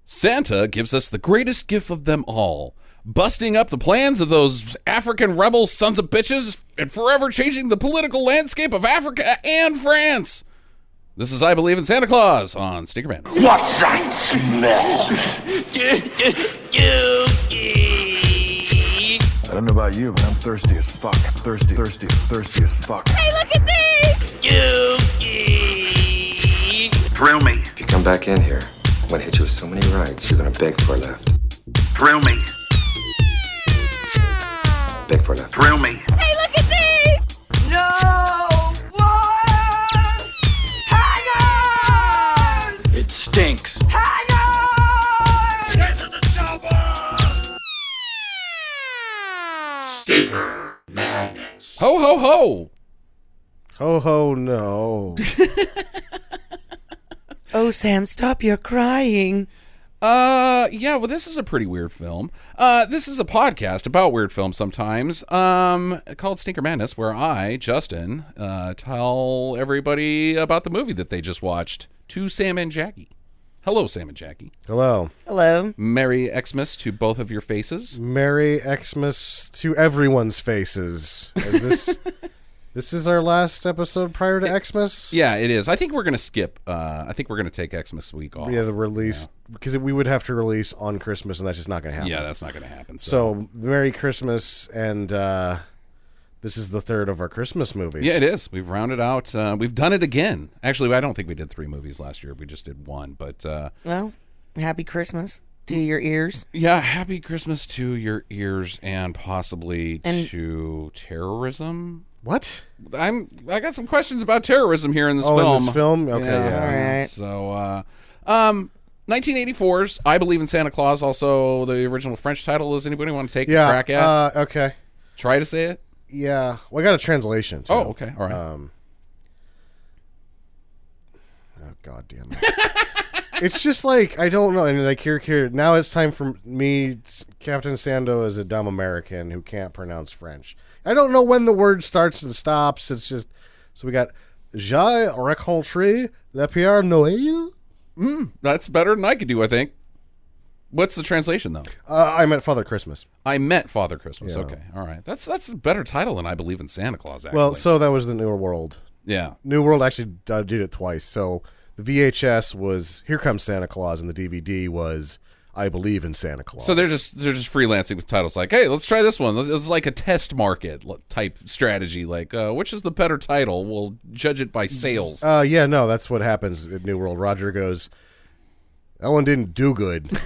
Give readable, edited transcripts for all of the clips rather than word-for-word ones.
Santa gives us the greatest gift of them all, busting up the plans of those African rebel sons of bitches and forever changing the political landscape of Africa and France. This is I Believe in Santa Claus on Stinker Madness. What's that smell? I don't know about you, but I'm thirsty as fuck. Thirsty as fuck. Hey, look at these! Thrill me. If you come back in here, I'm gonna hit you with so many rights, you're gonna beg for a left. Thrill me. Beg for a left. Thrill me. Hey, look at these! No more hangers! It stinks. Hangers! Get to the chopper! Stinker Madness. Ho, ho, ho! Ho, ho, no. Oh, Sam, stop your crying. Yeah, well, this is a pretty weird film. This is a podcast about weird films sometimes, called Stinker Madness, where I, Justin, tell everybody about the movie that they just watched to Sam and Jackie. Hello, Sam and Jackie. Hello. Hello. Merry Xmas to both of your faces. Merry Xmas to everyone's faces. This is our last episode prior to Xmas? Yeah, it is. I think we're going to skip. I think we're going to take Xmas week off. Yeah, the release, because we would have to release on Christmas, and that's just not going to happen. Yeah, that's not going to happen. So, Merry Christmas, and this is the third of our Christmas movies. Yeah, it is. We've rounded out. We've done it again. Actually, I don't think we did 3 movies last year. We just did 1. But Well, happy Christmas to your ears. yeah, happy Christmas to your ears and possibly to terrorism. What? I got some questions about terrorism here in this film. In this film? Okay, yeah. All right. So, 1984's I Believe in Santa Claus, also the original French title. Does anybody want to take a crack at? Okay. Try to say it? Yeah. Well, I got a translation, too. Oh, okay. All right. Oh, God damn it. It's just like, I don't know. And like, here, now it's time for me. Captain Sando is a dumb American who can't pronounce French. I don't know when the word starts and stops. It's just, so we got, J'ai rencontré le Père Noël. That's better than I could do, I think. What's the translation, though? I met Father Christmas. I Met Father Christmas. Yeah. Okay. All right. That's a better title than I Believe in Santa Claus, actually. Well, so that was the New World. yeah. New World actually did it twice. So the VHS was Here Comes Santa Claus, and the DVD was I Believe in Santa Claus. So they're just freelancing with titles like, hey, let's try this one. It's like a test market type strategy. Like, which is the better title? We'll judge it by sales. Yeah, no, that's what happens at New World. Roger goes, that one didn't do good.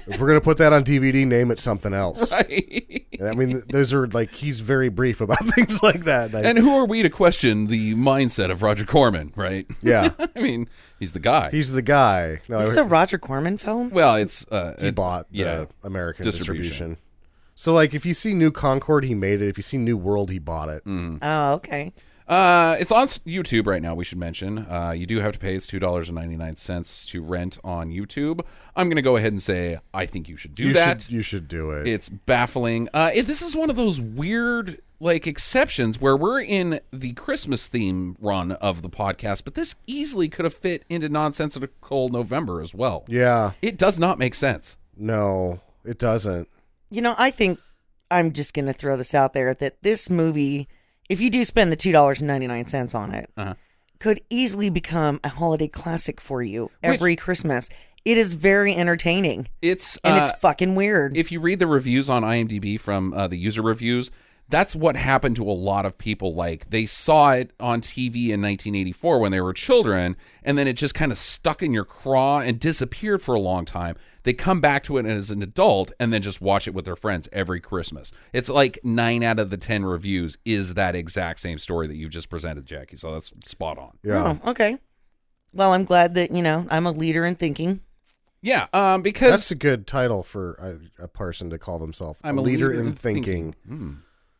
If we're going to put that on DVD, name it something else. Right. I mean, those are like, he's very brief about things like that. And who are we to question the mindset of Roger Corman, right? Yeah. I mean, he's the guy. He's the guy. No, Is this a Roger Corman film? Well, it's... he bought the American distribution. distribution. So, like, if you see New Concord, he made it. If you see New World, he bought it. Oh, okay. It's on YouTube right now, we should mention. You do have to pay. It's $2.99 to rent on YouTube. I'm going to go ahead and say I think you should do that. You should do it. It's baffling. This is one of those weird exceptions where we're in the Christmas theme run of the podcast, but this easily could have fit into Nonsensical November as well. Yeah. It does not make sense. No, it doesn't. You know, I think I'm just going to throw this out there that this movie, if you do spend the $2.99 on it, could easily become a holiday classic for you every Christmas. It is very entertaining. It's fucking weird. If you read the reviews on IMDb from the user reviews, that's what happened to a lot of people. Like, they saw it on TV in 1984 when they were children, and then it just kind of stuck in your craw and disappeared for a long time. They come back to it as an adult and then just watch it with their friends every Christmas. It's like 9 out of the 10 reviews is that exact same story that you've just presented, Jackie. So that's spot on. Yeah. Oh, okay. Well, I'm glad that, I'm a leader in thinking. Yeah, because... That's a good title for a person to call themselves. I'm a leader in thinking.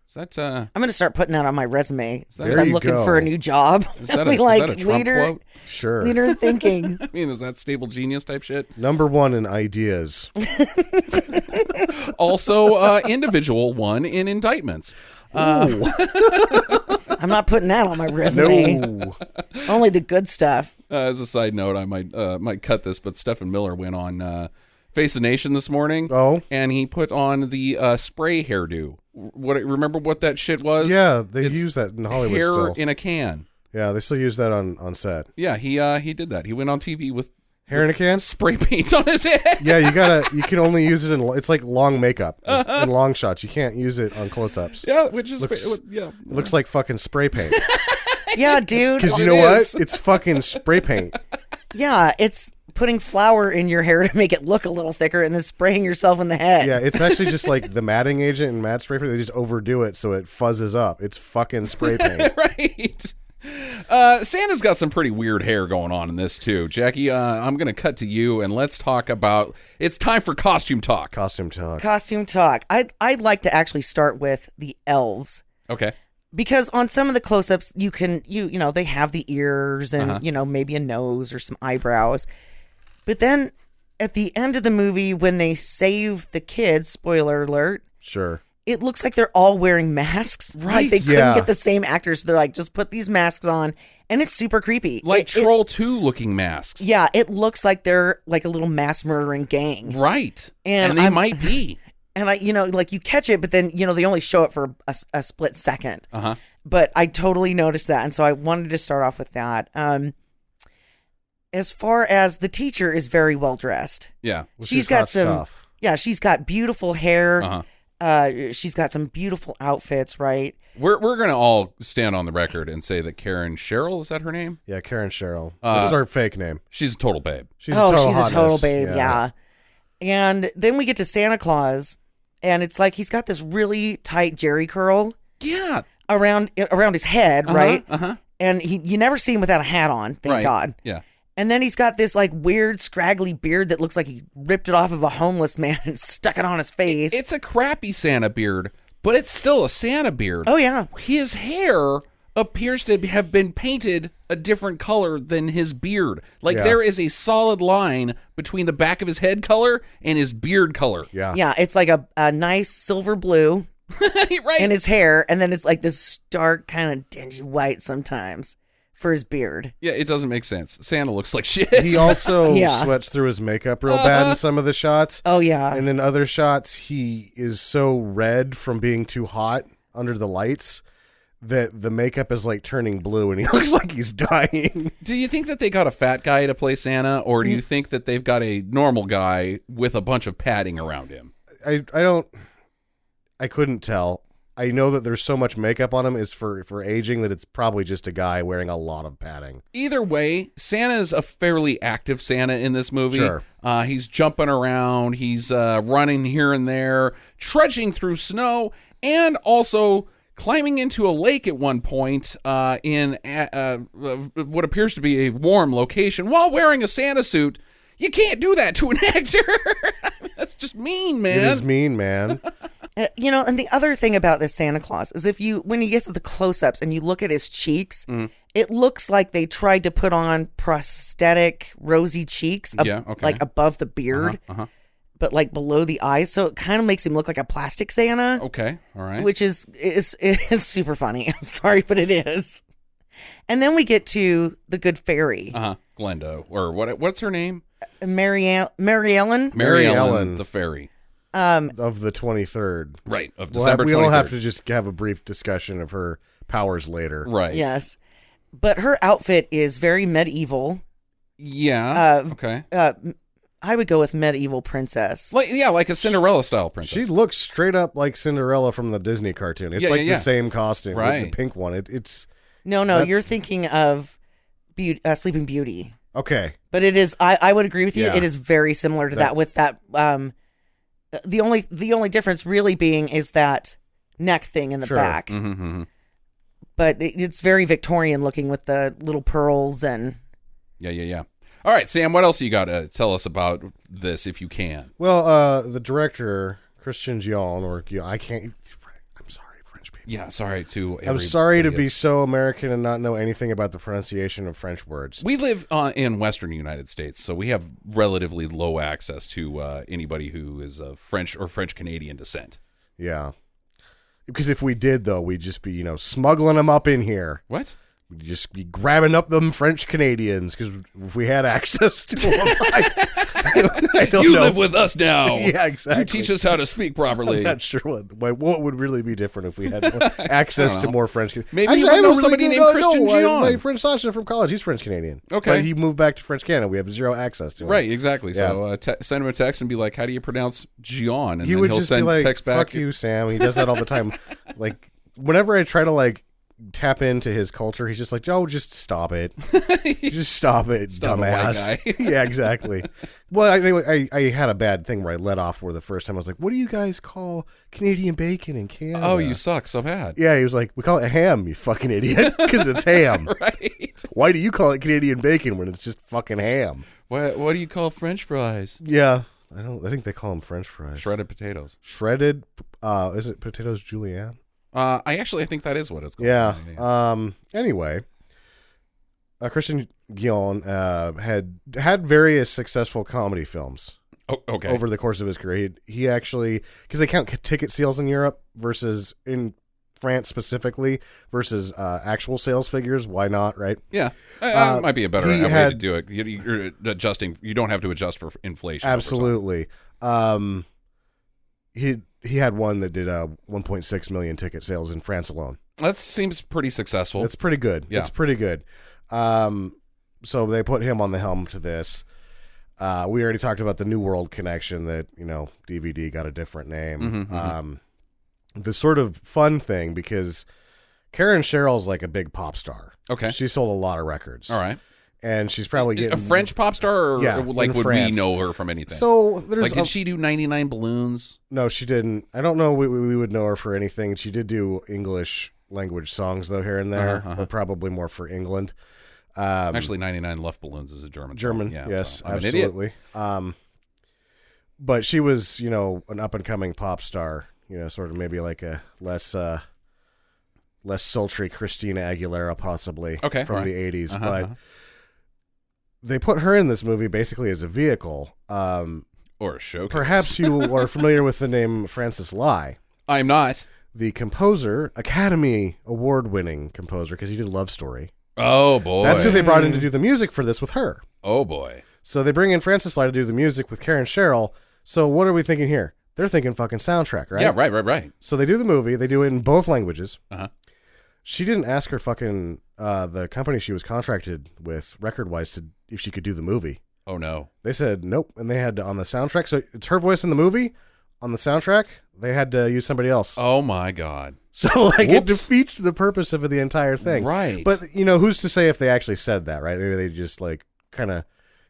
Is that, I'm going to start putting that on my resume There because I'm you looking go. for a new job. is that Be a Trump leader, quote? Sure. leader in thinking. I mean, is that stable genius type shit? Number 1 in ideas. Also, individual 1 in indictments. I I'm not putting that on my resume. No. Only the good stuff. As a side note, I might cut this, but Stephen Miller went on Face the Nation this morning. Oh. And he put on the spray hairdo. Remember what that shit was? Yeah, they It's use that in Hollywood hair still. in a can. Yeah, they still use that on set. Yeah, he did that. He went on TV with Hair in a can? spray paint on his head. Yeah, you can only use it it's like long makeup in long shots. You can't use it on close-ups. Yeah, which is It looks like fucking spray paint. Yeah, dude. Because you know what? It's fucking spray paint. Yeah, it's putting flour in your hair to make it look a little thicker and then spraying yourself in the head. Yeah, it's actually just like the matting agent and matte spray paint. They just overdo it so it fuzzes up. It's fucking spray paint. Right. Santa's got some pretty weird hair going on in this too. Jackie, I'm going to cut to you and let's talk about, it's time for costume talk. Costume talk. Costume talk. I'd like to actually start with the elves. Okay. Because on some of the close-ups, you know, they have the ears and, you know, maybe a nose or some eyebrows. But then at the end of the movie, when they save the kids, spoiler alert, Sure. it looks like they're all wearing masks. Right. Like they couldn't Yeah. get the same actors. So they're like, just put these masks on. And it's super creepy. Like It- Troll 2 looking masks. yeah, it looks like they're like a little mass murdering gang. Right. And And they I'm- might be. And you know, like you catch it, but then, you know, they only show it for a split second. Uh-huh. But I totally noticed that. And so I wanted to start off with that. As far as the teacher is very well dressed. Yeah. She's got some, stuff. yeah, she's got beautiful hair. Uh-huh. She's got some beautiful outfits, right? We're going to all stand on the record and say that Karen Cheryl, is that her name? Yeah, Karen Cheryl. That's her fake name. She's a total babe. She's a total she's hotness. a total babe, yeah. And then we get to Santa Claus, and it's like he's got this really tight jerry curl Yeah. around his head, right? Uh-huh. And you never see him without a hat on, thank Right. God. Yeah. And then he's got this like weird scraggly beard that looks like he ripped it off of a homeless man and stuck it on his face. It's a crappy Santa beard, but it's still a Santa beard. Oh yeah. His hair appears to have been painted a different color than his beard. Like Yeah. there is a solid line between the back of his head color and his beard color. Yeah. Yeah, it's like a nice silver blue Right. in his hair, and then it's like this stark kind of dingy white sometimes for his beard. Yeah, it doesn't make sense. Santa looks like shit. He also Yeah. sweats through his makeup real bad in some of the shots. Oh yeah. And in other shots, he is so red from being too hot under the lights that the makeup is like turning blue and he looks like he's dying. Do you think that they got a fat guy to play Santa, or do you think that they've got a normal guy with a bunch of padding around him? I couldn't tell. I know that there's so much makeup on him is for aging that it's probably just a guy wearing a lot of padding. Either way, Santa's a fairly active Santa in this movie. Sure. He's jumping around, he's running here and there, trudging through snow, and also climbing into a lake at one point in what appears to be a warm location while wearing a Santa suit. You can't do that to an actor. I mean, that's just mean, man. It is mean, man. You know, and the other thing about this Santa Claus is when he gets to the close-ups and you look at his cheeks, it looks like they tried to put on prosthetic rosy cheeks, Yeah, okay. like above the beard, but like below the eyes. So it kind of makes him look like a plastic Santa, Okay, all right. which is super funny. I'm sorry, but it is. And then we get to the Good Fairy, Glenda, or what's her name? Mary Ellen. Mary Mary Ellen, Ellen. the fairy. Of the 23rd. Right, of December 23rd. We'll have to just have a brief discussion of her powers later. Right. Yes, but her outfit is very medieval. Yeah. Okay. I would go with medieval princess. Like a Cinderella style princess. She looks straight up like Cinderella from the Disney cartoon. It's Yeah, like yeah, yeah. the same costume, with Right. the pink one. It's No, That- you're thinking of Sleeping Beauty. okay. But it is. I would agree with you. Yeah. It is very similar to that. With that, the only difference really being is that neck thing in the Sure. back. Mm-hmm. But it's very Victorian looking with the little pearls and. Yeah. All right, Sam, what else you got to tell us about this, if you can? Well, the director, Christian Gion, I can't. I'm sorry, French people. Yeah, sorry to I'm sorry to everybody. be so American and not know anything about the pronunciation of French words. We live in Western United States, so we have relatively low access to anybody who is of French or French Canadian descent. Yeah. Because if we did, though, we'd just be, smuggling them up in here. What? We'd just be grabbing up them French Canadians because if we had access to them, I don't You know. live with us now. Yeah, exactly. You teach us how to speak properly. I'm not sure what would really be different if we had access to more French Canadians. Maybe you would know somebody named Christian Gion. My friend Sasha from college, he's French Canadian. Okay. But he moved back to French Canada. We have zero access to him. Right, exactly. Yeah. So send him a text and be like, how do you pronounce Gion? And He then would he'll just send be like, text back. fuck you, Sam. He does that all the time. Like, whenever I try to, tap into his culture, he's just like, oh, just stop it. Just stop it, Stop it, white dumbass. guy. Yeah, exactly. Well, anyway, I had a bad thing where I let off where the first time I was like, what do you guys call Canadian bacon in Canada? Oh, you suck so bad. Yeah, he was like, we call it ham, you fucking idiot, because it's ham. Right. Why do you call it Canadian bacon when it's just fucking ham? What do you call French fries? Yeah, I think they call them French fries. Shredded potatoes. Shredded, is it potatoes julienne? I think that is what it's called. Yeah. Anyway, Christian Guion had various successful comedy films. Oh, okay. Over the course of his career, he actually, because they count ticket sales in Europe versus in France specifically versus actual sales figures. Why not? Right? Yeah, might be a better way to do it. You're adjusting. You don't have to adjust for inflation. Absolutely. He had one that did 1.6 million ticket sales in France alone. That seems pretty successful. It's pretty good. Yeah. It's pretty good. So they put him on the helm to this. We already talked about the New World connection that, DVD got a different name. Mm-hmm. The sort of fun thing, because Karen Sherrill's like a big pop star. Okay. She sold a lot of records. All right. And she's probably getting a French pop star, or Yeah, like in would France. we know her from anything? So there's did she do 99 Balloons? No, she didn't. I don't know. We would know her for anything. She did do English language songs though here and there, but probably more for England. Actually, 99 Left Balloons is a German. German, song. Yeah, yes, so I'm an idiot. absolutely. But she was, an up and coming pop star. Sort of maybe like a less sultry Christina Aguilera, possibly. Okay, from right. the '80s, but. They put her in this movie basically as a vehicle. Or a showcase. Perhaps you are familiar with the name Francis Lai. I'm not. The composer, Academy Award-winning composer, because he did Love Story. Oh, boy. That's who they brought in to do the music for this with her. Oh, boy. So they bring in Francis Lai to do the music with Karen Sherrill. So what are we thinking here? They're thinking fucking soundtrack, right? Yeah, right. So they do the movie. They do it in both languages. Uh-huh. She didn't ask her fucking, the company she was contracted with, record-wise, if she could do the movie. Oh, no. They said nope, and they had to, on the soundtrack. So it's her voice in the movie. On the soundtrack, they had to use somebody else. Oh, my God. So, it Whoops. defeats the purpose of the entire thing. Right. But, who's to say if they actually said that, right? Maybe they just, kind of,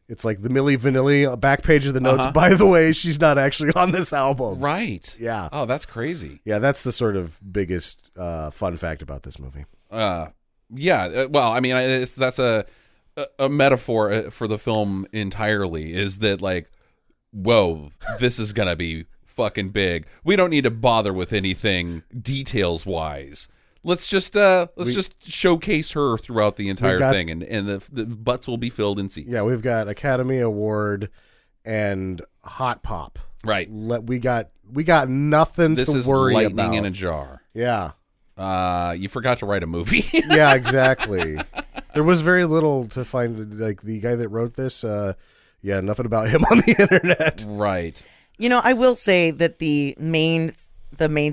it's like the Milli Vanilli back page of the notes. Uh-huh. By the way, she's not actually on this album. Right. Yeah. Oh, that's crazy. Yeah, that's the sort of biggest fun fact about this movie. Yeah. Well, I mean, that's a metaphor for the film entirely, is that whoa, this is going to be fucking big. We don't need to bother with anything details wise. Let's just showcase her throughout the entire thing, and the butts will be filled in seats. Yeah, we've got Academy Award and Hot Pop. Right. We got nothing This to is worry lightning about. in a jar. Yeah. You forgot to write a movie. Yeah, exactly. There was very little to find. The guy that wrote this, nothing about him on the internet. Right. I will say that the main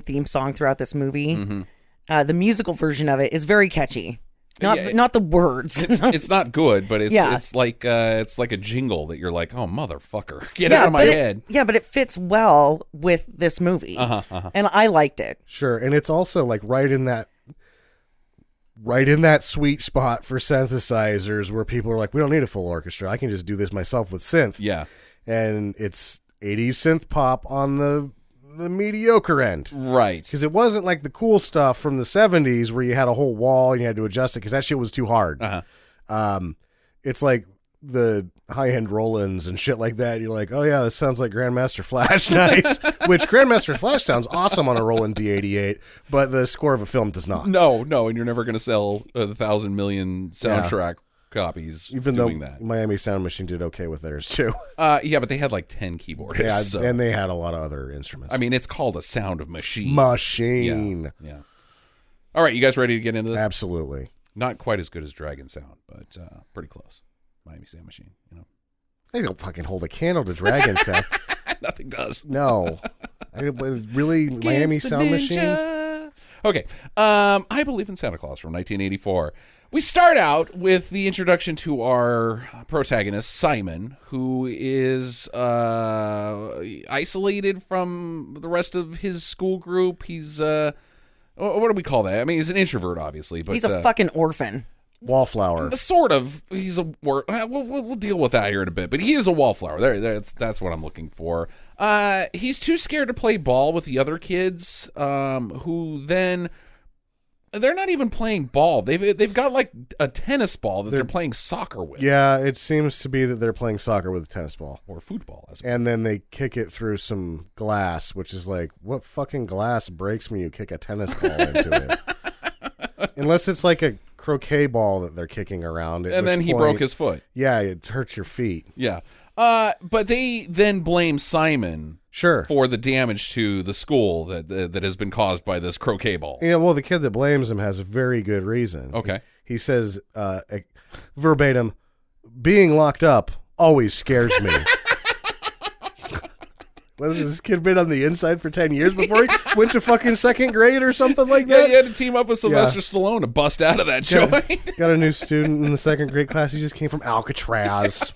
theme song throughout this movie, the musical version of it, is very catchy. Not the words. It's not good, but it's like a jingle that you're like, oh motherfucker, get out of my head. But it fits well with this movie, and I liked it. Sure, and it's also right in that sweet spot for synthesizers where people are like, we don't need a full orchestra. I can just do this myself with synth. Yeah, and it's 80s synth pop on the mediocre end. Right. Because it wasn't like the cool stuff from the 70s where you had a whole wall and you had to adjust it because that shit was too hard. It's like the high-end Rollins and shit like that. You're like, oh yeah, this sounds like Grandmaster Flash nice. Which Grandmaster Flash sounds awesome on a Roland D88, but the score of a film does not. No, and you're never going to sell a 1,000 million soundtrack copies Even doing though that. Miami Sound Machine did okay with theirs too. Yeah, but they had like 10 keyboardists. Yeah, so. and they had a lot of other instruments. I mean, it's called a sound machine. Machine. Yeah. All right, you guys ready to get into this? Absolutely. Not quite as good as Dragon Sound, but pretty close. Miami Sound Machine, you know. They don't fucking hold a candle to Dragon Sound. Nothing does. No. Really? Miami Against the Sound Machine? ninja. Okay. I Believe in Santa Claus from 1984. We start out with the introduction to our protagonist, Simon, who is isolated from the rest of his school group. He's, what do we call that? I mean, he's an introvert, obviously. But He's a fucking orphan. Wallflower. Sort of. He's a we'll deal with that here in a bit, but he is a wallflower. That's what I'm looking for. He's too scared to play ball with the other kids, who then they're not even playing ball. They've got like a tennis ball that they're playing soccer with. Yeah, it seems to be that they're playing soccer with a tennis ball. Or football, as And then they kick it through some glass, which is like, what fucking glass breaks when you kick a tennis ball into it? Unless it's like a croquet ball that they're kicking around. And then he broke his foot. Yeah, it hurts your feet. Yeah. But they then blame Simon for the damage to the school that has been caused by this croquet ball. Yeah, well, the kid that blames him has a very good reason. Okay. He says, verbatim, being locked up always scares me. What, has this kid been on the inside for 10 years before he went to fucking second grade or something like that? Yeah, you had to team up with Sylvester Stallone to bust out of that joint. Got a new student in the second grade class. He just came from Alcatraz.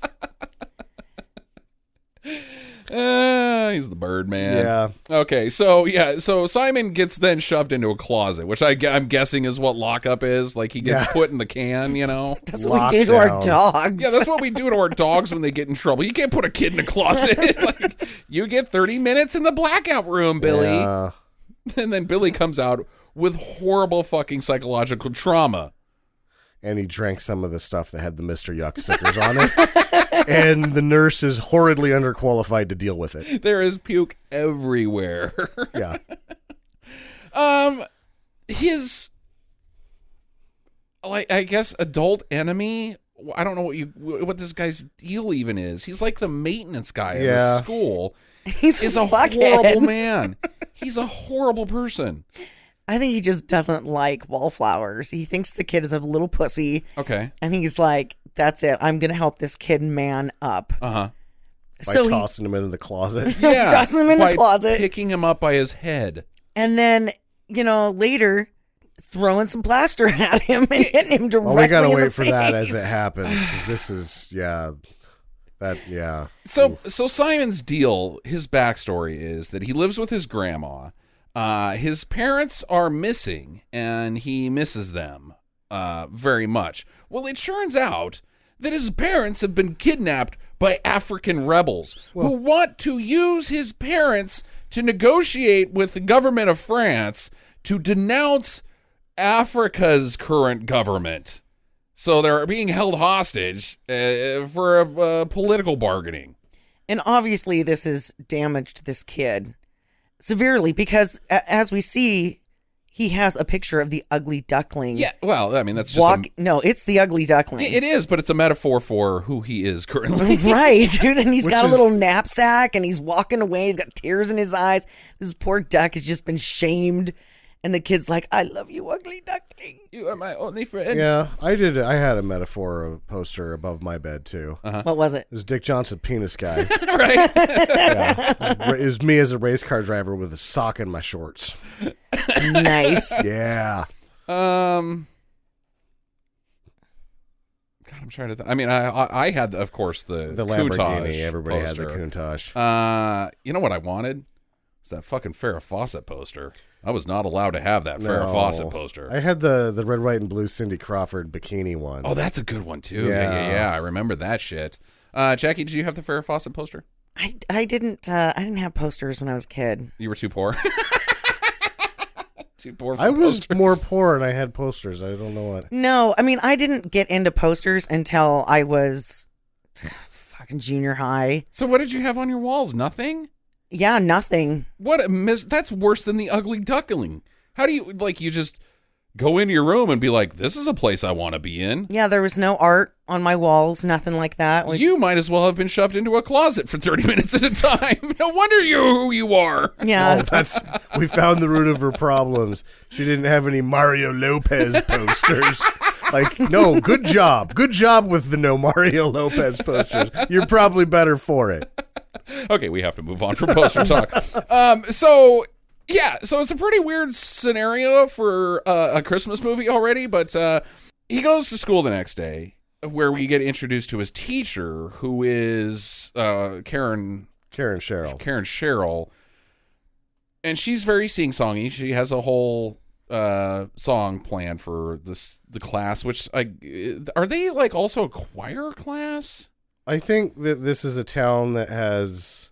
He's the bird man. Yeah. Okay, so Simon gets then shoved into a closet, which I'm guessing is what lockup is. Like he gets put in the can, you know. That's what we do to our Lockdown. dogs. Yeah, that's what we do to our dogs when they get in trouble. You can't put a kid in a closet. Like, you get 30 minutes in the blackout room, Billy. Yeah. And then Billy comes out with horrible fucking psychological trauma. And he drank some of the stuff that had the Mr. Yuck stickers on it. And the nurse is horridly underqualified to deal with it. There is puke everywhere. Yeah. His, like, I guess adult enemy, I don't know what this guy's deal even is. He's like the maintenance guy at the school. He's a fuckhead. horrible man. He's a horrible person. I think he just doesn't like wallflowers. He thinks the kid is a little pussy. Okay. And he's like, that's it. I'm going to help this kid man up. Uh-huh. By So tossing him into the closet. Yeah. Tossing him in the by closet. picking him up by his head. And then, later, throwing some plaster at him and hitting him directly Well, we gotta in the wait for that as face. it happens, because this is, So Simon's deal, his backstory is that he lives with his grandma. His parents are missing, and he misses them very much. Well, it turns out that his parents have been kidnapped by African rebels who want to use his parents to negotiate with the government of France to denounce Africa's current government. So they're being held hostage for political bargaining. And obviously, this has damaged this kid severely because, as we see, he has a picture of the ugly duckling. Yeah, well, I mean, that's just No, it's the ugly duckling. it is, but it's a metaphor for who he is currently. Right, dude. And he's Which got a is- little knapsack and he's walking away. He's got tears in his eyes. This poor duck has just been shamed. And the kid's like, I love you, ugly duckling. You are my only friend. Yeah, I did. I had a metaphor of poster above my bed too. What was it? It was Dick Johnson, penis guy. Right? It was me as a race car driver with a sock in my shorts. Nice. Yeah. God, I'm trying to I mean, I had, of course, the Lamborghini. Countach Everybody poster. had the Countach. You know what I wanted? Was that fucking Farrah Fawcett poster. I was not allowed to have that Farrah No. Fawcett poster. I had the red, white, and blue Cindy Crawford bikini one. Oh, that's a good one, too. Yeah. Yeah. I remember that shit. Jackie, did you have the Farrah Fawcett poster? I didn't have posters when I was a kid. You were too poor? Too poor for I was posters. more poor and I had posters. I don't know what. No, I mean, I didn't get into posters until I was fucking junior high. So what did you have on your walls? Nothing? Yeah, nothing. What a that's worse than the ugly duckling. How do you, like, you just go into your room and be like, this is a place I want to be in. Yeah, there was no art on my walls, nothing like that. You might as well have been shoved into a closet for 30 minutes at a time. No wonder you're who you are. Yeah. We found the root of her problems. She didn't have any Mario Lopez posters. Like, no, good job. Good job with the no Mario Lopez posters. You're probably better for it. Okay, we have to move on from poster talk. So it's a pretty weird scenario for a Christmas movie already, but he goes to school the next day, where we get introduced to his teacher, who is Karen Cheryl. And she's very sing-songy. She has a whole song planned for the class, which are they like also a choir class? I think that this is a town that has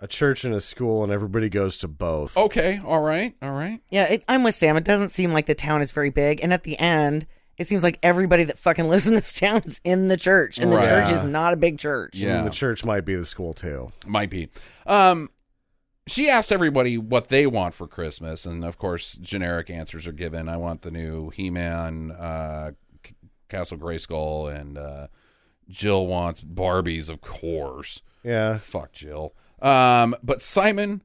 a church and a school, and everybody goes to both. Okay, all right. Yeah, I'm with Sam. It doesn't seem like the town is very big. And at the end, it seems like everybody that fucking lives in this town is in the church. And the church is not a big church. Yeah. And the church might be the school, too. Might be. She asks everybody what they want for Christmas. And, of course, generic answers are given. I want the new He-Man, Castle Grayskull, and Jill wants Barbies, of course. Yeah. Fuck Jill. But Simon,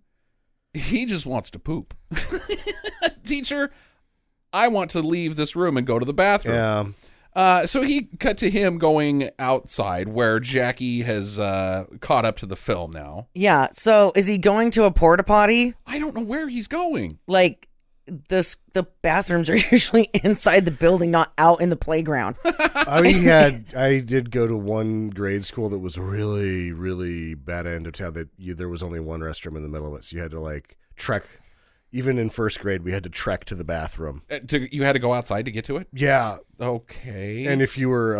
he just wants to poop. Teacher, I want to leave this room and go to the bathroom. Yeah. So he cut to him going outside where Jackie has caught up to the film now. Yeah, so is he going to a porta potty? I don't know where he's going. Like, the bathrooms are usually inside the building, not out in the playground. I did go to one grade school that was really, really bad end of town that there was only one restroom in the middle of it. So you had to like trek. Even in first grade, we had to trek to the bathroom. You had to go outside to get to it? Yeah. Okay. And if you were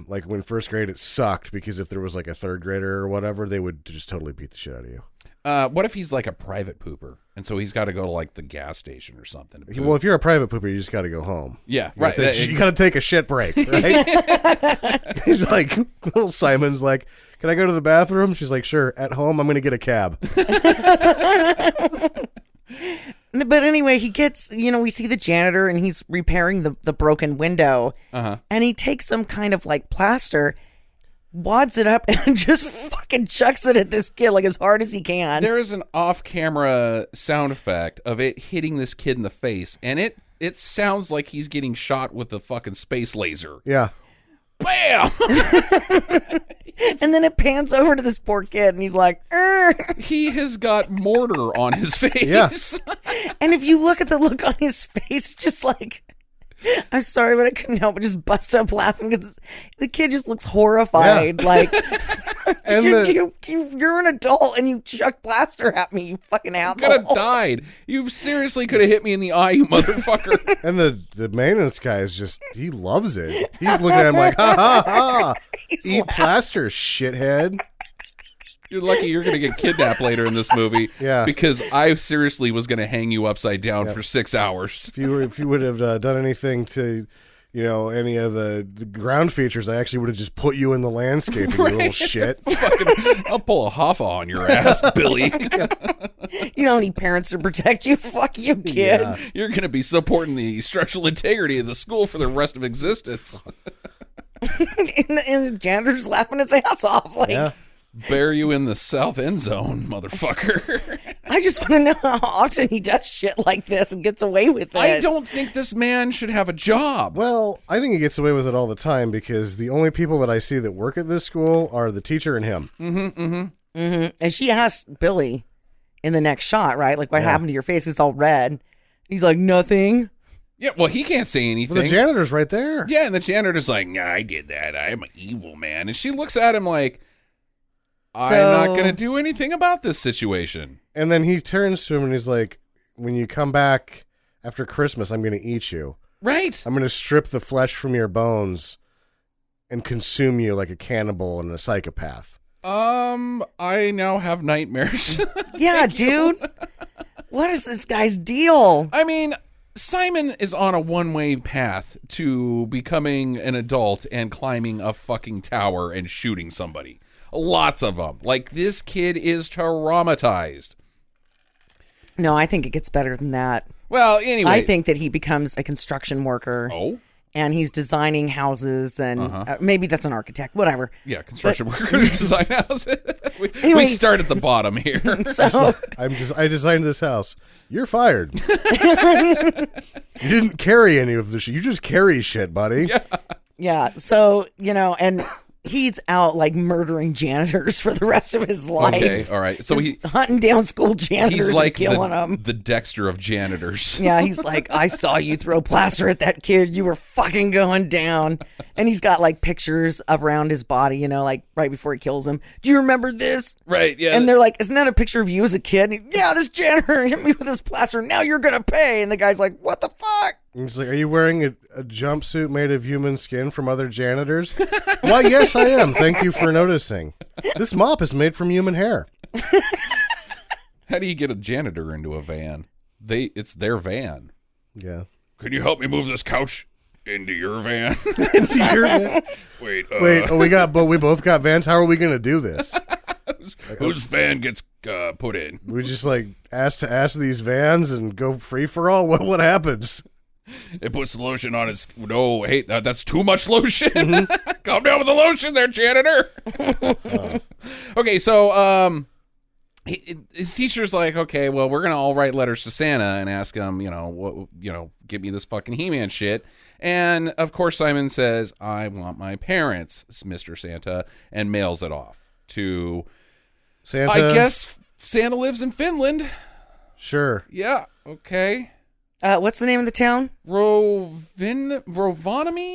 like when first grade, it sucked because if there was like a third grader or whatever, they would just totally beat the shit out of you. What if he's like a private pooper, and so he's got to go to like the gas station or something? Well, if you're a private pooper, you just got to go home. Yeah, right. You got to take a shit break, right? He's like, little Simon's like, can I go to the bathroom? She's like, sure. At home, I'm going to get a cab. But anyway, he gets, we see the janitor and he's repairing the broken window. And he takes some kind of like plaster, wads it up, and just fucking chucks it at this kid like as hard as he can. There is an off-camera sound effect of it hitting this kid in the face, and it sounds like he's getting shot with a fucking space laser. Yeah. Bam! And then it pans over to this poor kid, and he's like, "Urgh." He has got mortar on his face. Yeah. And if you look at the look on his face, just like, I'm sorry, but I couldn't help but just bust up laughing because the kid just looks horrified. Yeah. Like, and you're an adult and you chuck plaster at me, you fucking asshole. You could have died. You seriously could have hit me in the eye, you motherfucker. And the maintenance guy is just, he loves it. He's looking at him like, ha ha ha. Eat plaster, shithead. You're lucky you're going to get kidnapped later in this movie. Yeah. Because I seriously was going to hang you upside down for 6 hours. If you would have done anything to, any of the ground features, I actually would have just put you in the landscape, you little shit. I'll pull a Hoffa on your ass, Billy. You don't need parents to protect you. Fuck you, kid. Yeah. You're going to be supporting the structural integrity of the school for the rest of existence. and the janitor's laughing his ass off. Like, yeah. Bear you in the south end zone, motherfucker. I just want to know how often he does shit like this and gets away with it. I don't think this man should have a job. Well, I think he gets away with it all the time because the only people that I see that work at this school are the teacher and him. And she asks Billy in the next shot, right? Like, what happened to your face? It's all red. He's like, nothing. Yeah, well, he can't say anything. Well, the janitor's right there. Yeah, and the janitor's like, nah, I did that. I'm an evil man. And she looks at him like, I'm not going to do anything about this situation. And then he turns to him and he's like, when you come back after Christmas, I'm going to eat you. Right. I'm going to strip the flesh from your bones and consume you like a cannibal and a psychopath. I now have nightmares. Yeah, dude. What is this guy's deal? I mean, Simon is on a one-way path to becoming an adult and climbing a fucking tower and shooting somebody. Lots of them. Like, this kid is traumatized. No, I think it gets better than that. Well, anyway. I think that he becomes a construction worker. Oh? And he's designing houses, and maybe that's an architect, whatever. Yeah, construction worker design houses. Anyway. We start at the bottom here. So I designed this house. You're fired. You didn't carry any of the shit. You just carry shit, buddy. yeah, so and he's out like murdering janitors for the rest of his life. Okay, all right. So Just hunting down school janitors he's like and killing them. the Dexter of janitors. Yeah, he's like, I saw you throw plaster at that kid. You were fucking going down. And he's got like pictures around his body, like right before he kills him. Do you remember this? Right, yeah. And they're like, isn't that a picture of you as a kid? And yeah, this janitor hit me with this plaster. Now you're going to pay. And the guy's like, what the fuck? And he's like, are you wearing a jumpsuit made of human skin from other janitors? Why, yes, I am. Thank you for noticing. This mop is made from human hair. How do you get a janitor into a van? It's their van. Yeah. Can you help me move this couch into your van? Wait, we both got vans. How are we going to do this? whose van gets put in? We just like ask these vans and go free for all. What happens? It puts the lotion on its. No, hey, that's too much lotion. Calm down with the lotion, there, janitor. Okay, so his teacher's like, okay, well, we're gonna all write letters to Santa and ask him, get me this fucking He-Man shit. And of course, Simon says, I want my parents, Mr. Santa, and mails it off to Santa. I guess Santa lives in Finland. Sure. Yeah. Okay. What's the name of the town? Rovaniemi?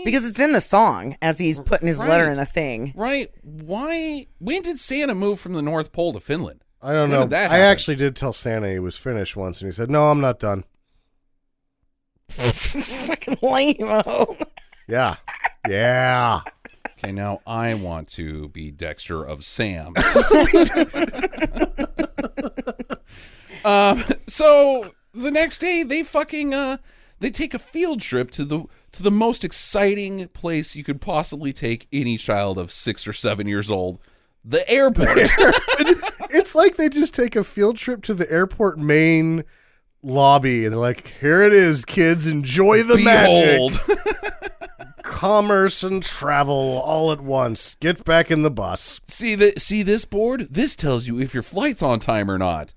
Because it's in the song as he's putting his letter Right. in the thing. Right. Why? When did Santa move from the North Pole to Finland? I don't When know. did that I happen? actually did tell Santa he was finished once, and he said, no, I'm not done. Fucking lame-o. Yeah. Yeah. Okay, now I want to be Dexter of Sam's. So the next day, they fucking they take a field trip to the most exciting place you could possibly take any child of 6 or 7 years old, the airport. It's like they just take a field trip to the airport main lobby, and they're like, here it is, kids, enjoy the Behold. magic. Commerce and travel all at once. Get back in the bus. See this board? This tells you if your flight's on time or not.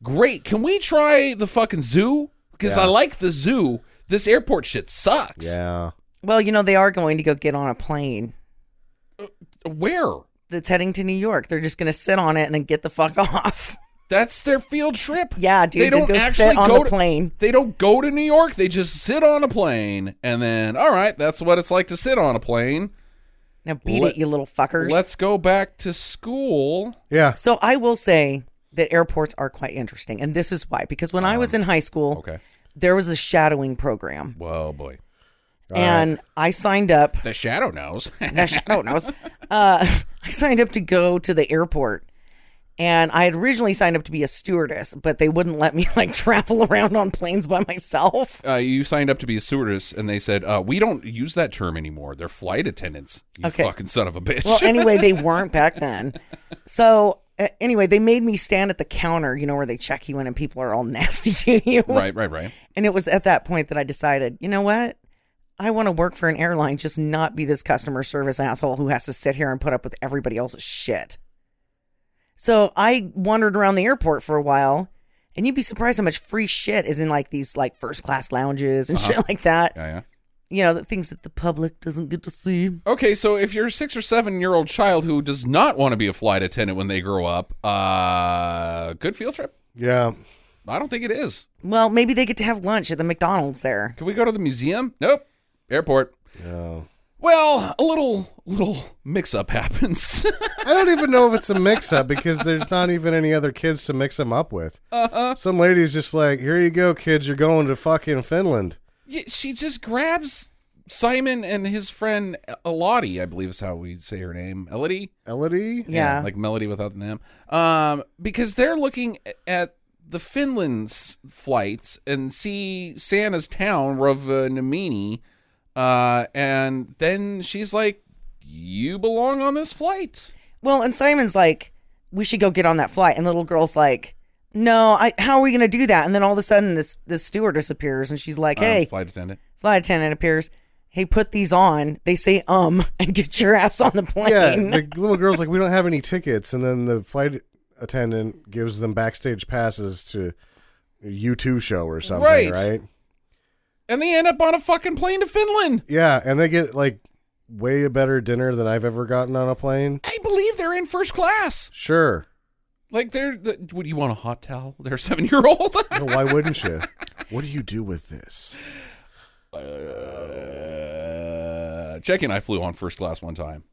Great. Can we try the fucking zoo? Because Yeah. I like the zoo. This airport shit sucks. Yeah. Well, they are going to go get on a plane Where? that's heading to New York. They're just going to sit on it and then get the fuck off. That's their field trip. Yeah, dude. They don't go actually sit on go the plane. They don't go to New York. They just sit on a plane, and then, all right, that's what it's like to sit on a plane. Now beat it, you little fuckers. Let's go back to school. Yeah. So I will say that airports are quite interesting, and this is why. Because when I was in high school, Okay. there was a shadowing program, Whoa, boy. and I signed up. The shadow knows. That shadow knows. I signed up to go to the airport. And I had originally signed up to be a stewardess, but they wouldn't let me travel around on planes by myself. You signed up to be a stewardess, and they said, we don't use that term anymore. They're flight attendants. You Okay. fucking son of a bitch. Well, anyway, they weren't back then. So anyway, they made me stand at the counter, where they check you in and people are all nasty to you. Right. And it was at that point that I decided, you know what? I want to work for an airline, just not be this customer service asshole who has to sit here and put up with everybody else's shit. So I wandered around the airport for a while, and you'd be surprised how much free shit is in these first class lounges and shit like that. Yeah. The things that the public doesn't get to see. Okay, so if you're a 6 or 7-year-old child who does not want to be a flight attendant when they grow up, good field trip? Yeah. I don't think it is. Well, maybe they get to have lunch at the McDonald's there. Can we go to the museum? Nope. Airport. Yeah. Well, a little mix-up happens. I don't even know if it's a mix-up because there's not even any other kids to mix them up with. Some lady's just like, here you go, kids. You're going to fucking Finland. Yeah, she just grabs Simon and his friend Elodie, I believe is how we say her name. Elodie? Elodie? Yeah. Like Melody without the name. Because they're looking at the Finland's flights and see Santa's town, Rovaniemi, and then she's like, you belong on this flight. Well, and Simon's like, we should go get on that flight. And the little girl's like, no, how are we going to do that? And then all of a sudden this stewardess appears and she's like, hey, Flight attendant. flight attendant appears. Hey, put these on. They say, and get your ass on the plane. Yeah, the little girl's like, we don't have any tickets. And then the flight attendant gives them backstage passes to a U2 show or something, right? And they end up on a fucking plane to Finland. Yeah, and they get, like, way a better dinner than I've ever gotten on a plane. I believe they're in first class. Sure. Like, would you want a hot towel? They're a 7-year-old. No, why wouldn't you? What do you do with this? Jackie and I flew on first class one time.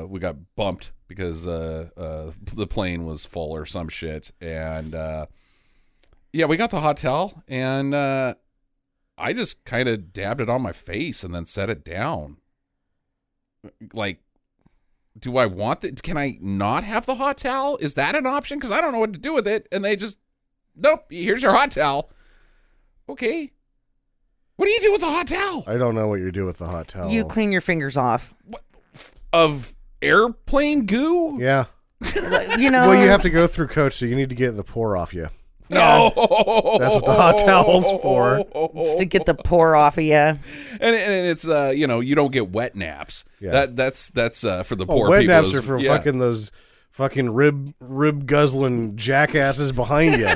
We got bumped because the plane was full or some shit. And, we got the hot towel, and I just kind of dabbed it on my face and then set it down. Like, do I want that? Can I not have the hot towel? Is that an option? Because I don't know what to do with it. And they just, nope, here's your hot towel. Okay. What do you do with the hot towel? I don't know what you do with the hot towel. You clean your fingers off. What? Of airplane goo? Yeah. You know. Well, you have to go through Coach, so you need to get the pour off you. No. That's what the hot towel's for. It's to get the pour off of you. And it's you don't get wet naps. Yeah. That's for the poor wet people. naps are for fucking those fucking rib guzzling jackasses behind you.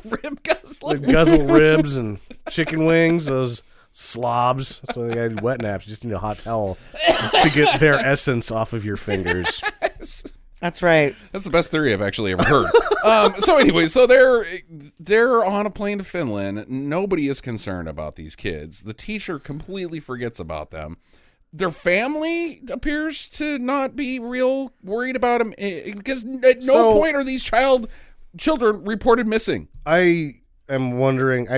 Rib guzzling. They guzzle ribs and chicken wings, those slobs. That's why they got wet naps. You just need a hot towel to get their essence off of your fingers. That's right. That's the best theory I've actually ever heard. So anyway, so they're on a plane to Finland. Nobody is concerned about these kids. The teacher completely forgets about them. Their family appears to not be real worried about them because at no point are these children reported missing. I am wondering.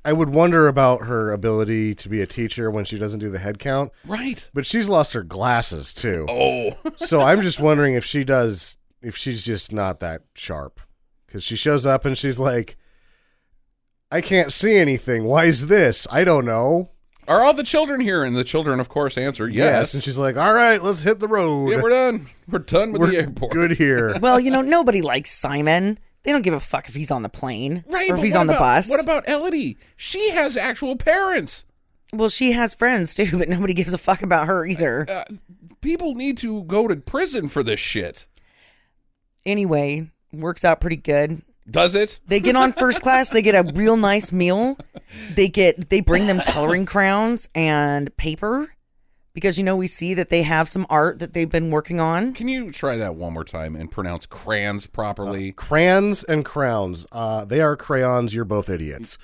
I would wonder about her ability to be a teacher when she doesn't do the head count. Right. But she's lost her glasses too. Oh. So I'm just wondering if she's just not that sharp. Because she shows up and she's like, I can't see anything. Why is this? I don't know. Are all the children here? And the children, of course, answer yes. And she's like, all right, let's hit the road. Yeah, we're done. We're done with the airport. Good here. Well, nobody likes Simon. They don't give a fuck if he's on the plane right, or if he's on the bus. What about Elodie? She has actual parents. Well, she has friends too, but nobody gives a fuck about her either. People need to go to prison for this shit. Anyway, works out pretty good. Does it? They get on first class. They get a real nice meal. They bring them coloring crayons and paper. Because, we see that they have some art that they've been working on. Can you try that one more time and pronounce crayons properly? Crayons and crowns. They are crayons. You're both idiots.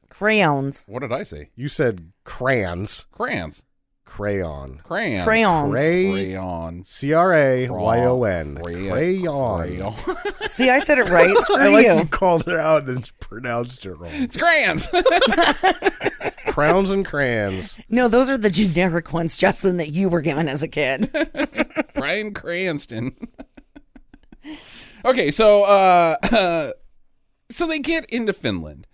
Crayons. What did I say? You said crayons. Crayons. Crayon. Crayons. Crayons. Crayon. Crayon. Crayon. See, I said it right. Screw I like you. you called it out and then pronounced it wrong. It's crayons. Crowns and crayons. No, those are the generic ones, Justin, that you were given as a kid. Brian Cranston. Okay, so they get into Finland.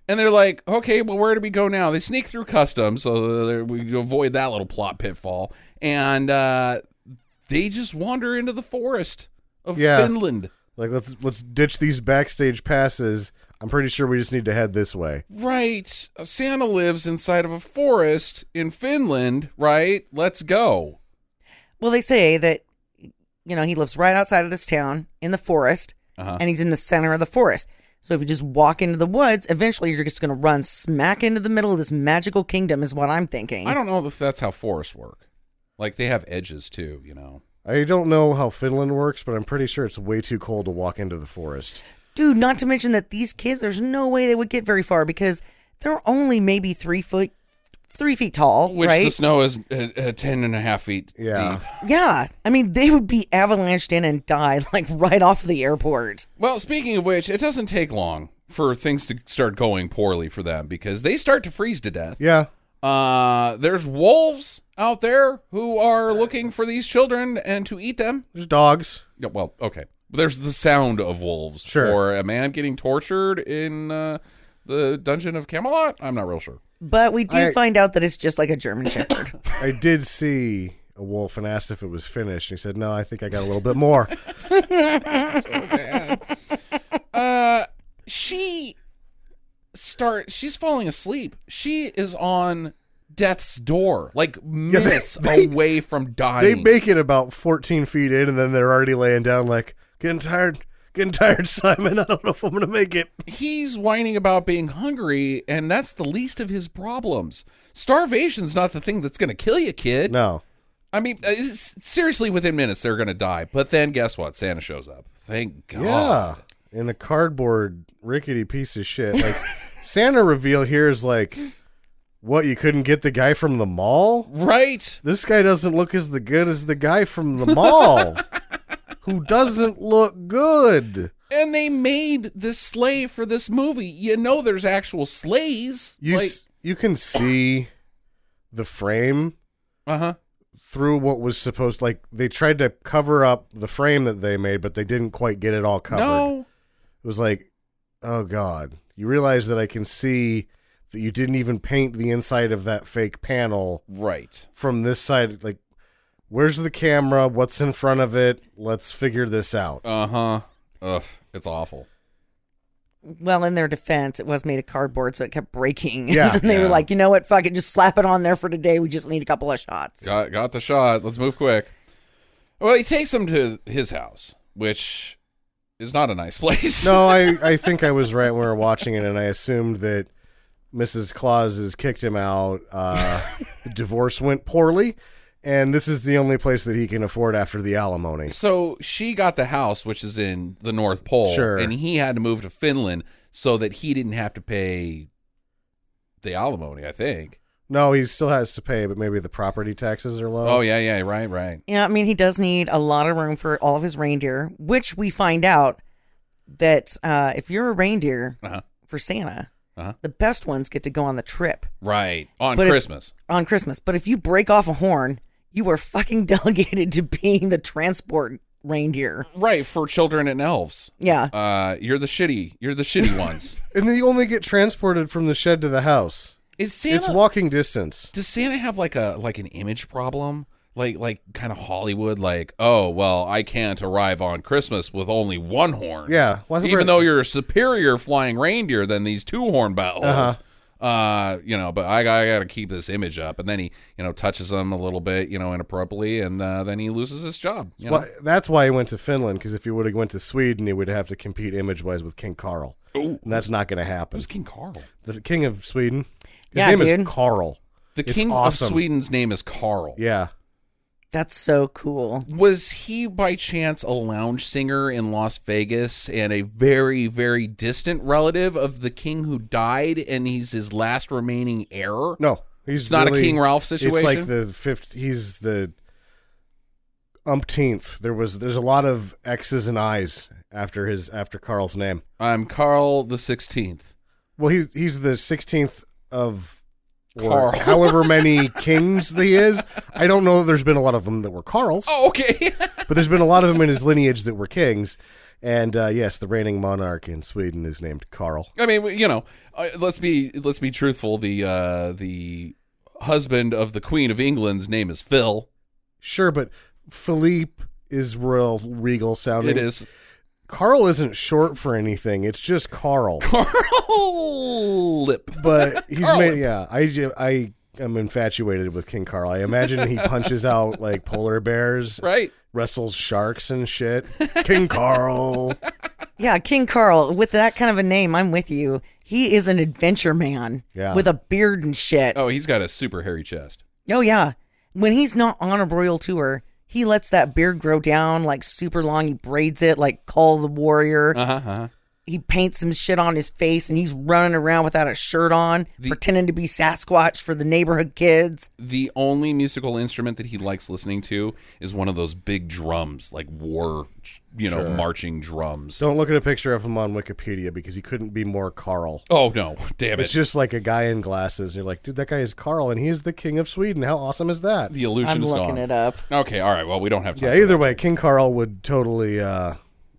And they're like, okay, well, where do we go now? They sneak through customs, so we avoid that little plot pitfall. And they just wander into the forest of Finland. Like, let's ditch these backstage passes. I'm pretty sure we just need to head this way. Right. Santa lives inside of a forest in Finland, right? Let's go. Well, they say that, he lives right outside of this town in the forest, and he's in the center of the forest. So if you just walk into the woods, eventually you're just going to run smack into the middle of this magical kingdom is what I'm thinking. I don't know if that's how forests work. Like, they have edges, too, I don't know how Finland works, but I'm pretty sure it's way too cold to walk into the forest. Dude, not to mention that these kids, there's no way they would get very far because they're only maybe 3 feet tall, Which right? the snow is 10.5 feet deep. Yeah. I mean, they would be avalanched in and die, like, right off the airport. Well, speaking of which, it doesn't take long for things to start going poorly for them because they start to freeze to death. Yeah. There's wolves out there who are looking for these children and to eat them. There's dogs. Yeah, well, okay. There's the sound of wolves. Sure. Or a man getting tortured in the dungeon of Camelot. I'm not real sure. But we do find out that it's just like a German Shepherd. I did see a wolf and asked if it was finished. He said, no, I think I got a little bit more. So bad. she's falling asleep. She is on death's door, like minutes away from dying. They make it about 14 feet in, and then they're already laying down like, getting tired, Simon. I don't know if I'm going to make it. He's whining about being hungry, and that's the least of his problems. Starvation's not the thing that's going to kill you, kid. No. I mean, seriously, within minutes, they're going to die. But then guess what? Santa shows up. Thank God. Yeah. In a cardboard rickety piece of shit. Like, Santa reveal here is like, what, you couldn't get the guy from the mall? Right. This guy doesn't look as good as the guy from the mall. Who doesn't look good. And they made this sleigh for this movie. You know there's actual sleighs. You can see the frame through what was supposed, like, they tried to cover up the frame that they made, but they didn't quite get it all covered. No. It was like, oh, God. You realize that I can see that you didn't even paint the inside of that fake panel. Right. From this side, like, where's the camera? What's in front of it? Let's figure this out. Uh-huh. Ugh, it's awful. Well, in their defense, it was made of cardboard, so it kept breaking. Yeah. And they were like, you know what? Fuck it. Just slap it on there for today. We just need a couple of shots. Got the shot. Let's move quick. Well, he takes him to his house, which is not a nice place. No, I think I was right when we were watching it, and I assumed that Mrs. Claus has kicked him out. The divorce went poorly, and this is the only place that he can afford after the alimony. So she got the house, which is in the North Pole, Sure. and he had to move to Finland so that he didn't have to pay the alimony, I think. No, he still has to pay, but maybe the property taxes are low. Oh, yeah, right. Yeah, I mean, he does need a lot of room for all of his reindeer, which we find out that if you're a reindeer for Santa, the best ones get to go on the trip. Right, on But Christmas. On Christmas. But if you break off a horn, you are fucking delegated to being the transport reindeer. Right, for children and elves. Yeah. You're the shitty ones. And then you only get transported from the shed to the house. Is Santa, It's walking distance. does Santa have like an image problem? Like kind of Hollywood, like, oh, well, I can't arrive on Christmas with only one horn. Yeah. Even though you're a superior flying reindeer than these two horn bells. But I got to keep this image up. And then he, touches them a little bit, inappropriately, and then he loses his job. Well, that's why he went to Finland, because if he would have went to Sweden, he would have to compete image-wise with King Carl. Ooh. And that's not going to happen. Who's King Carl? The king of Sweden. His Yeah, name dude. is Carl. The It's king awesome. of Sweden's name is Carl. Yeah. That's so cool. Was he by chance a lounge singer in Las Vegas and a very, very distant relative of the king who died, and he's his last remaining heir? No. He's It's not a really- King Ralph situation? It's like the fifth. He's the umpteenth. There's a lot of X's and I's after Carl's name. I'm Carl the 16th. Well, he's the 16th of Carl. however many kings he is. I don't know that there's been a lot of them that were Carls, Oh, okay. but there's been a lot of them in his lineage that were kings. And yes, the reigning monarch in Sweden is named Carl. I mean, let's be truthful. The husband of the Queen of England's name is Phil. Sure, but Philippe is royal regal sounding. It is. Carl isn't short for anything. It's just Carl. Carl Lip. But he's Carl made. Lip. Yeah, I am infatuated with King Carl. I imagine he punches out like polar bears, Right. wrestles sharks and shit. King Carl. Yeah, King Carl, with that kind of a name, I'm with you. He is an adventure man Yeah. with a beard and shit. Oh, he's got a super hairy chest. Oh, yeah. When he's not on a royal tour, he lets that beard grow down like super long. He braids it like Call the Warrior. He paints some shit on his face, and he's running around without a shirt on, pretending to be Sasquatch for the neighborhood kids. The only musical instrument that he likes listening to is one of those big drums, like war, marching drums. Don't look at a picture of him on Wikipedia because he couldn't be more Carl. Oh, no. Damn it. It's just like a guy in glasses. You're like, dude, that guy is Carl, and he is the king of Sweden. How awesome is that? The illusion I'm is looking gone. it up. Okay, all right. Well, we don't have time. Yeah, for either that. way, King Carl would totally...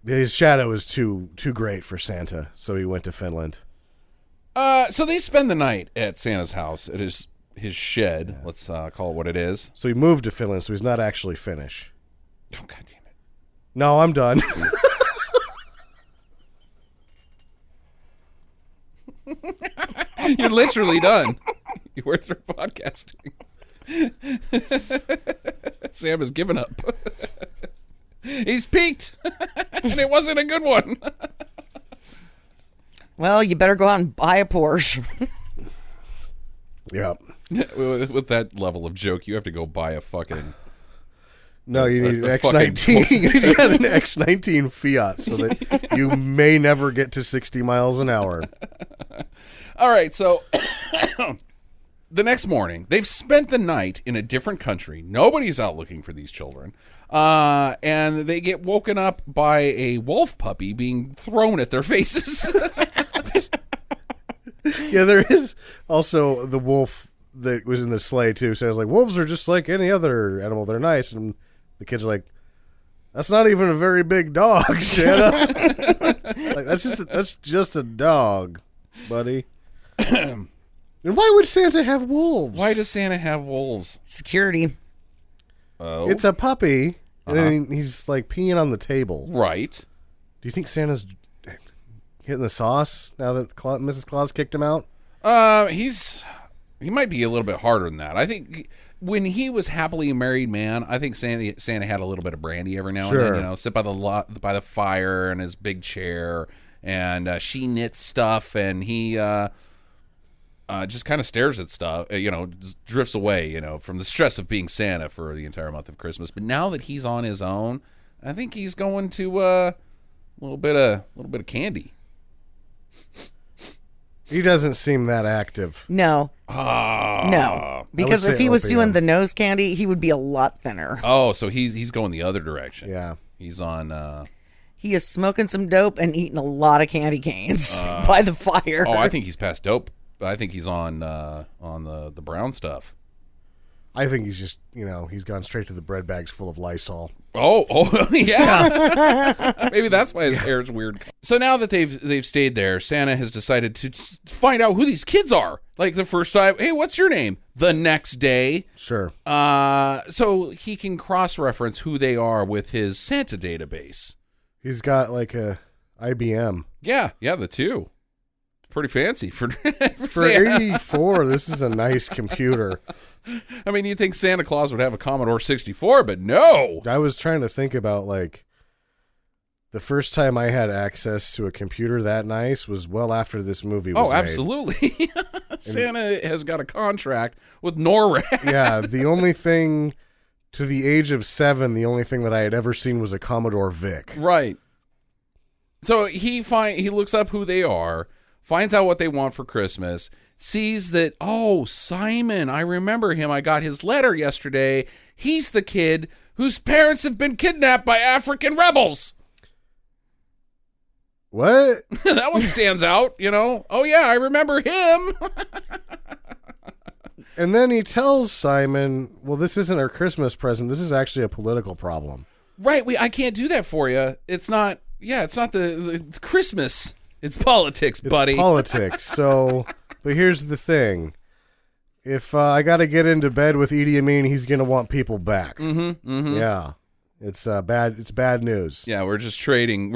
his shadow is too great for Santa, so he went to Finland. So they spend the night at Santa's house, at his shed. Let's call it what it is. So he moved to Finland, so he's not actually Finnish. Oh, God damn it. No, I'm done. You're literally done. You were through podcasting. Sam has given up. He's peaked, and it wasn't a good one. Well, you better go out and buy a Porsche. Yep. With that level of joke, you have to go buy a fucking... No, you need an a fucking X19. You need to get an X19 Fiat so that you may never get to 60 miles an hour. All right, so the next morning, they've spent the night in a different country. Nobody's out looking for these children. And they get woken up by a wolf puppy being thrown at their faces. Yeah, there is also the wolf that was in the sleigh, too. So I was like, wolves are just like any other animal. They're nice. And the kids are like, that's not even a very big dog, Santa. Like, that's just a dog, buddy. And why would Santa have wolves? Why does Santa have wolves? Security. Oh, It's a puppy, and then he's like peeing on the table. right. Do you think Santa's hitting the sauce now that Mrs. Claus kicked him out? He might be a little bit harder than that. I think when he was happily a married man, I think Santa had a little bit of brandy every now and then. You know, sit by the fire in his big chair, and she knits stuff, and he just kind of stares at stuff. Just drifts away. From the stress of being Santa for the entire month of Christmas. But now that he's on his own, I think he's going to a little bit of candy. He doesn't seem that active. No. No. Because if he was doing the nose candy, he would be a lot thinner. Oh, so he's going the other direction. Yeah. He's on... He is smoking some dope and eating a lot of candy canes by the fire. Oh, I think he's past dope. I think he's on the brown stuff. I think he's just, he's gone straight to the bread bags full of Lysol. Oh, yeah. Maybe that's why his hair is weird. So now that they've stayed there, Santa has decided to find out who these kids are. Like the first time, hey, what's your name? The next day. Sure. So he can cross-reference who they are with his Santa database. He's got like a IBM. Yeah, the two. Pretty fancy for For 84, this is a nice computer. I mean, you'd think Santa Claus would have a Commodore 64, but no. I was trying to think about, like, the first time I had access to a computer that nice was well after this movie was made. Absolutely. Santa has got a contract with NORAD. Yeah, the only thing, to the age of 7, the only thing that I had ever seen was a Commodore VIC. Right. So he looks up who they are, finds out what they want for Christmas, sees that, oh, Simon, I remember him. I got his letter yesterday. He's the kid whose parents have been kidnapped by African rebels. What? That one stands out, Oh, yeah, I remember him. And then he tells Simon, well, this isn't our Christmas present. This is actually a political problem. Right. I can't do that for you. It's not the Christmas. It's politics, buddy. It's politics. So, but here's the thing. If I got to get into bed with Idi Amin, he's going to want people back. Mm-hmm. Yeah. It's bad. It's bad news. Yeah, we're just trading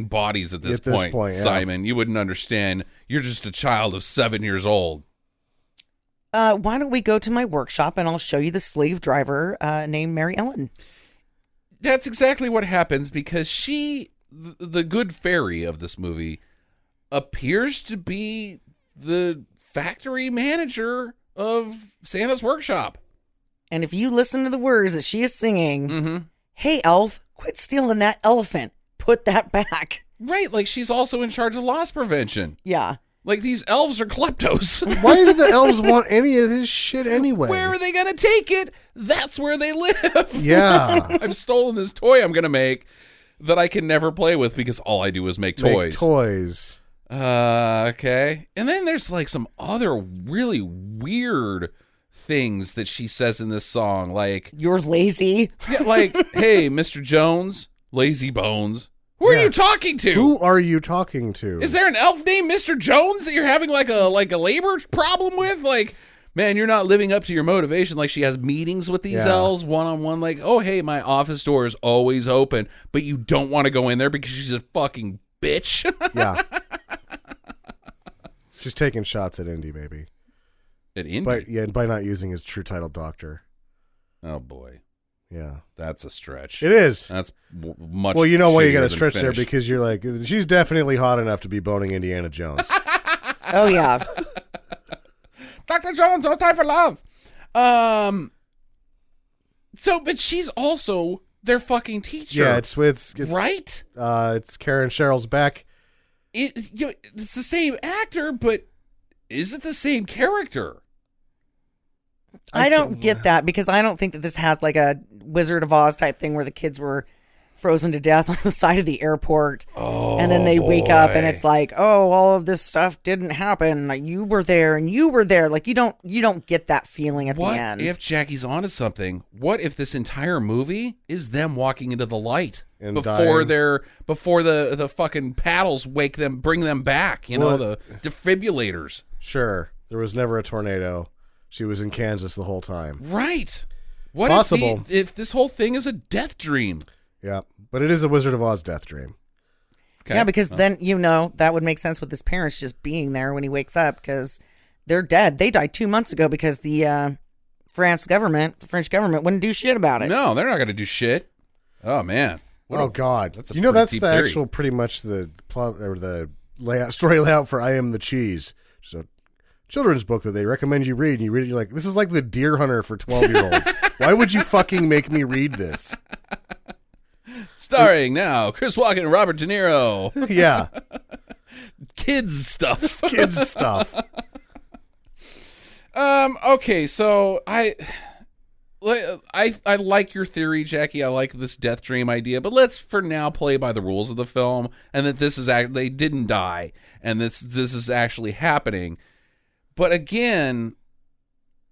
bodies at this point, yeah. Simon. You wouldn't understand. You're just a child of 7 years old. Why don't we go to my workshop and I'll show you the slave driver named Mary Ellen. That's exactly what happens because she, the good fairy of this movie, appears to be the factory manager of Santa's workshop. And if you listen to the words that she is singing, hey, elf, quit stealing that elephant. Put that back. Right, like she's also in charge of loss prevention. Yeah. Like these elves are kleptos. Why do the elves want any of this shit anyway? Where are they going to take it? That's where they live. Yeah. I've stolen this toy I'm going to make that I can never play with because all I do is make toys. Okay. And then there's like some other really weird things that she says in this song. Like, you're lazy. Yeah, like, hey, Mr. Jones, lazy bones. Who are you talking to? Who are you talking to? Is there an elf named Mr. Jones that you're having like a labor problem with? Like, man, you're not living up to your motivation. Like she has meetings with these elves one-on-one. Like, oh, hey, my office door is always open, but you don't want to go in there because she's a fucking bitch. Yeah. She's taking shots at Indy, maybe. At Indy? But yeah, by not using his true title, Doctor. Oh, boy. Yeah. That's a stretch. It is. That's much Well, you know why you got to shittier than stretch there, Finnish. because you're like, she's definitely hot enough to be boning Indiana Jones. Oh yeah. Dr. Jones, no time for love. So, but she's also their fucking teacher. Yeah, it's right? It's Karen Cheryl's Beck. It's the same actor, but is it the same character? I don't get that, because I don't think that this has like a Wizard of Oz type thing where the kids were frozen to death on the side of the airport. Oh, and then they wake up and boy. it's like, oh, all of this stuff didn't happen. Like, you were there and you were there. Like, you don't get that feeling at the end. What if Jackie's onto something? What if this entire movie is them walking into the light And before dying. before the fucking paddles bring them back? You know, Well, the defibrillators. Sure, there was never a tornado. She was in Kansas the whole time. Right. What Possible. if this whole thing is a death dream? Yeah, but it is a Wizard of Oz death dream. Okay. Yeah, because then, that would make sense with his parents just being there when he wakes up, because they're dead. They died 2 months ago because the French government wouldn't do shit about it. No, they're not going to do shit. Oh, man. God. That's a that's pretty the deep theory. actual pretty much the plot or the story layout for I Am the Cheese. So children's book that they recommend you read, and you read it, you're like, this is like the Deer Hunter for 12-year-olds. Why would you fucking make me read this? Starring now Chris Walken and Robert De Niro. Yeah, Kids stuff. kids stuff. Okay, so I like your theory, Jackie. I like this death dream idea, but let's for now play by the rules of the film, and that this is they didn't die, and this is actually happening. But again,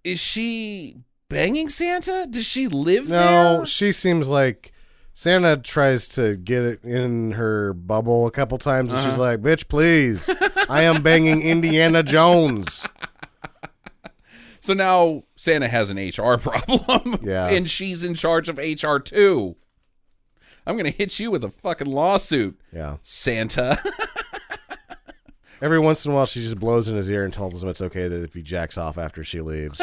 is she banging Santa? Does she live there? No, she seems like Santa tries to get it in her bubble a couple times, and she's like, bitch, please. I am banging Indiana Jones. So now Santa has an HR problem. Yeah. And she's in charge of HR too. I'm going to hit you with a fucking lawsuit, Yeah. Santa. Every once in a while, she just blows in his ear and tells him it's okay that if he jacks off after she leaves.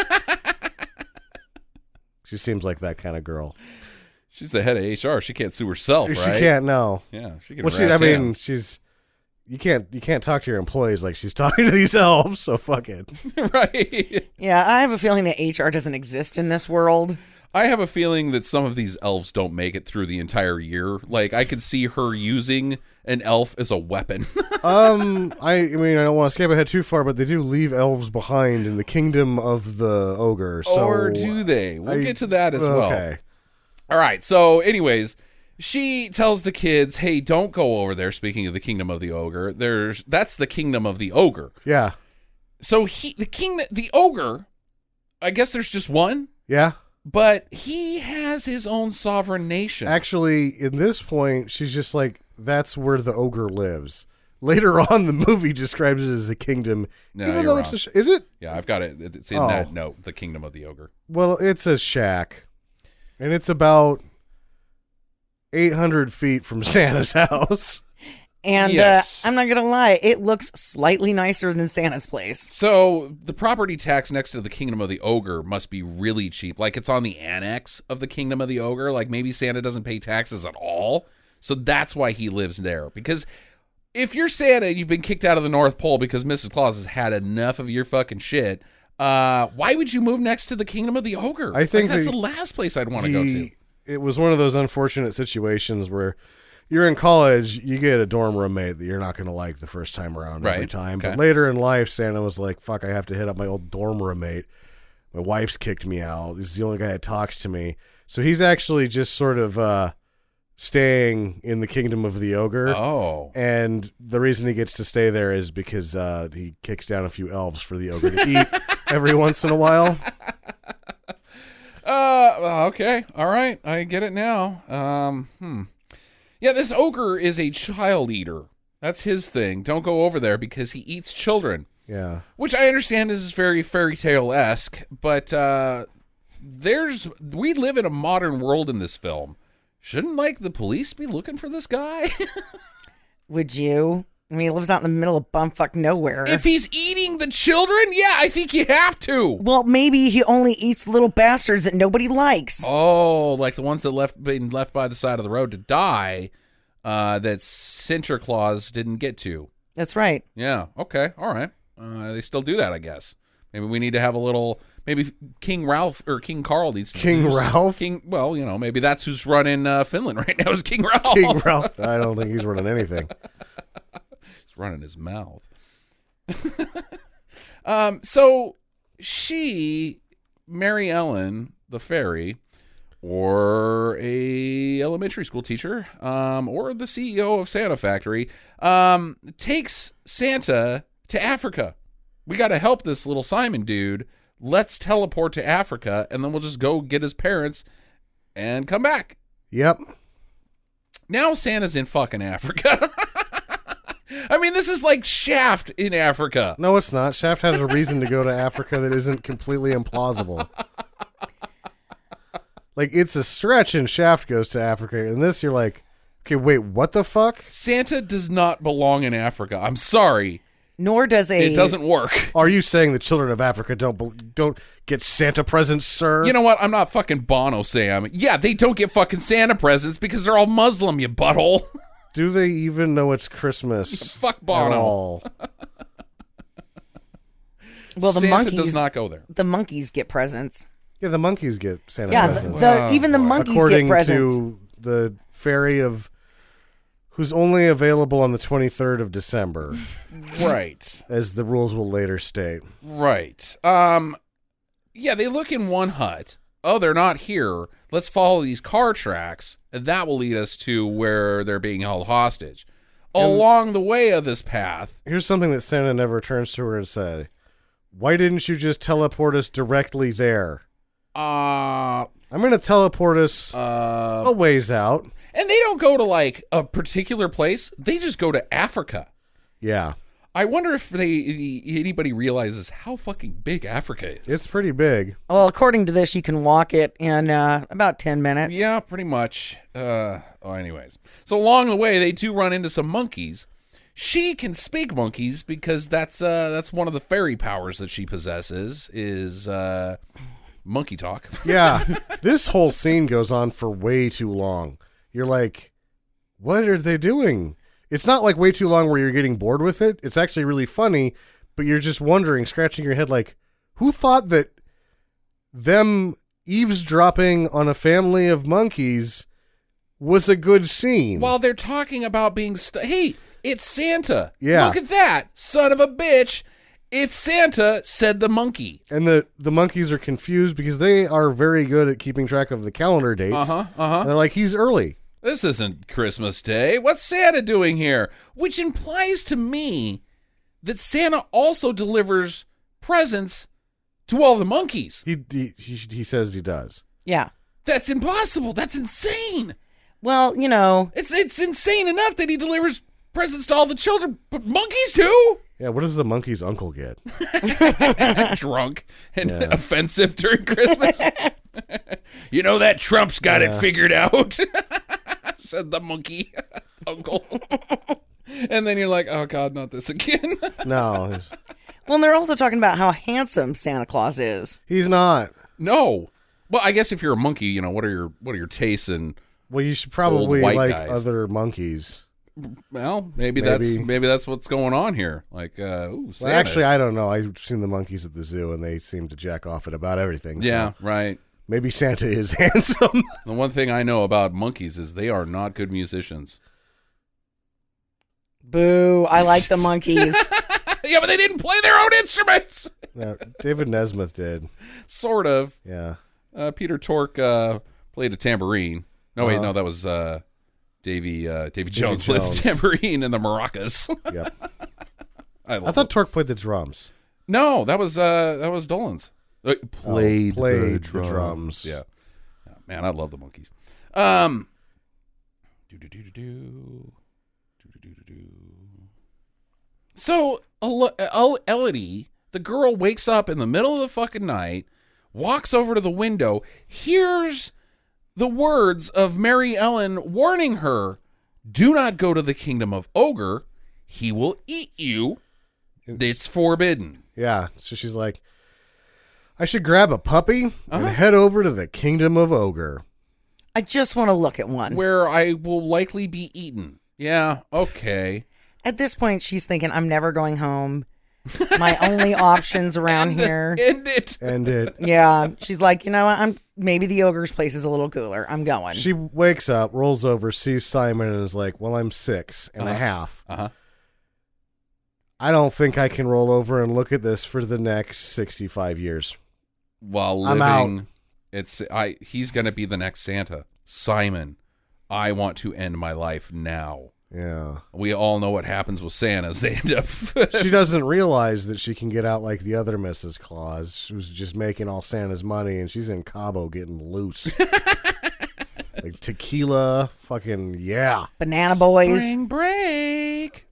She seems like that kind of girl. She's the head of HR. She can't sue herself, right? She can't, no. Yeah, she can Well, harass him. you can't talk to your employees like she's talking to these elves, so fuck it. Right. Yeah, I have a feeling that HR doesn't exist in this world. I have a feeling that some of these elves don't make it through the entire year. Like, I could see her using an elf as a weapon. I mean, I don't want to skip ahead too far, but they do leave elves behind in the kingdom of the ogre. So or do they? We'll get to that as well. Okay. All right. So, anyways, she tells the kids, "Hey, don't go over there." Speaking of the kingdom of the ogre, that's the kingdom of the ogre. Yeah. So the ogre, I guess there's just one, Yeah. but he has his own sovereign nation. Actually, in this point, she's just like, that's where the ogre lives. Later on, the movie describes it as a kingdom, No, even you're though wrong. it's is it? Yeah, I've got it. It's in Oh. that note, the kingdom of the ogre. Well, it's a shack, and it's about 800 feet from Santa's house. And Yes. I'm not going to lie, it looks slightly nicer than Santa's place. So the property tax next to the kingdom of the ogre must be really cheap. Like, it's on the annex of the kingdom of the ogre. Like, maybe Santa doesn't pay taxes at all. So that's why he lives there. Because if you're Santa, you've been kicked out of the North Pole because Mrs. Claus has had enough of your fucking shit. Why would you move next to the kingdom of the ogre? I think that's that the last place I'd want to go to. It was one of those unfortunate situations where you're in college, you get a dorm roommate that you're not going to like the first time around every Right. time. Okay. But later in life, Santa was like, fuck, I have to hit up my old dorm roommate. My wife's kicked me out. This is the only guy that talks to me. So he's actually just sort of staying in the kingdom of the ogre. Oh. And the reason he gets to stay there is because he kicks down a few elves for the ogre to eat every once in a while. Okay. All right. I get it now. Yeah, this ogre is a child eater. That's his thing. Don't go over there because he eats children. Yeah. Which I understand is very fairy tale-esque, but we live in a modern world in this film. Shouldn't, like, the police be looking for this guy? Would you? I mean, he lives out in the middle of bumfuck nowhere. If he's eating the children, yeah, I think you have to. Well, maybe he only eats little bastards that nobody likes. Oh, like the ones that been left by the side of the road to die, that Santa Claus didn't get to. That's right. Yeah. Okay. All right. They still do that, I guess. Maybe we need to have a little. Maybe King Ralph or King Carl needs to. King Ralph? Well, maybe that's who's running Finland right now is King Ralph. King Ralph. I don't think he's running anything. He's running his mouth. So Mary Ellen, the fairy, or a elementary school teacher, or the CEO of Santa Factory, takes Santa to Africa. We got to help this little Simon dude. Let's teleport to Africa, and then we'll just go get his parents and come back. Yep. Now Santa's in fucking Africa. I mean, this is like Shaft in Africa. No, it's not. Shaft has a reason to go to Africa that isn't completely implausible. Like, it's a stretch and Shaft goes to Africa. And this, you're like, okay, wait, what the fuck? Santa does not belong in Africa. I'm sorry. Nor does It doesn't work. Are you saying the children of Africa don't get Santa presents, sir? You know what? I'm not fucking Bono, Sam. Yeah, they don't get fucking Santa presents because they're all Muslim, you butthole. Do they even know it's Christmas? Fuck Bono. At all? Well, the Santa monkeys does not go there. The monkeys get presents. Yeah, the monkeys get Santa Yeah, presents. even the monkeys According get presents. to the fairy who's only available on the 23rd of December. Right. As the rules will later state. Right. Yeah, they look in one hut. Oh, they're not here. Let's follow these car tracks, and that will lead us to where they're being held hostage. Along the way of this path. Here's something that Santa never turns to her and said. Why didn't you just teleport us directly there? I'm going to teleport us a ways out. And they don't go to, like, a particular place. They just go to Africa. Yeah. I wonder if anybody realizes how fucking big Africa is. It's pretty big. Well, according to this, you can walk it in about 10 minutes. Yeah, pretty much. Anyways. So along the way, they do run into some monkeys. She can speak monkeys because that's one of the fairy powers that she possesses is monkey talk. Yeah. This whole scene goes on for way too long. You're like, what are they doing? It's not like way too long where you're getting bored with it. It's actually really funny, but you're just wondering, scratching your head like, who thought that them eavesdropping on a family of monkeys was a good scene? While they're talking about being hey, it's Santa. Yeah. Look at that. Son of a bitch. It's Santa, said the monkey. And the monkeys are confused because they are very good at keeping track of the calendar dates. And they're like, he's early. This isn't Christmas Day. What's Santa doing here? Which implies to me that Santa also delivers presents to all the monkeys. He says he does. Yeah. That's impossible. That's insane. Well, It's insane enough that he delivers presents to all the children, but monkeys too? Yeah, what does the monkey's uncle get? Drunk and offensive during Christmas. You know that Trump's got it figured out, said the monkey uncle. And then you're like, oh God, not this again. No. Well, and they're also talking about how handsome Santa Claus is. He's not. No. Well, I guess if you're a monkey, what are your tastes in Well, you should probably white like guys? other monkeys. Well, maybe that's what's going on here. Like, ooh, Santa. Well, actually, I don't know. I've seen the monkeys at the zoo, and they seem to jack off at about everything. Yeah, so right. maybe Santa is handsome. The one thing I know about monkeys is they are not good musicians. Boo, I like the monkeys. Yeah, but they didn't play their own instruments. No, David Nesmith did. Sort of. Yeah. Peter Tork played a tambourine. No, wait, no, that was Davy Jones played the tambourine and the maracas. Yep. I thought Tork played the drums. No, that was Dolan's. Played the drums. Yeah. Oh, man, I love the monkeys. So Elodie, the girl, wakes up in the middle of the fucking night, walks over to the window, hears the words of Mary Ellen warning her, do not go to the kingdom of Ogre. he will eat you. It's forbidden. Yeah. So she's like, I should grab a puppy and head over to the kingdom of Ogre. I just want to look at one. Where I will likely be eaten. Yeah, okay. At this point, she's thinking, I'm never going home. My only options around here. End it. And it. Yeah. She's like, you know what? Maybe the ogre's place is a little cooler. I'm going. She wakes up, rolls over, sees Simon, and is like, well, I'm 6 and a half. I don't think I can roll over and look at this for the next 65 years. While I'm living, he's going to be the next Santa. Simon, I want to end my life now. Yeah. We all know what happens with Santas. They end up... She doesn't realize that she can get out like the other Mrs. Claus, who's just making all Santa's money, and she's in Cabo getting loose. Like tequila, fucking, yeah. Banana boys. Spring break.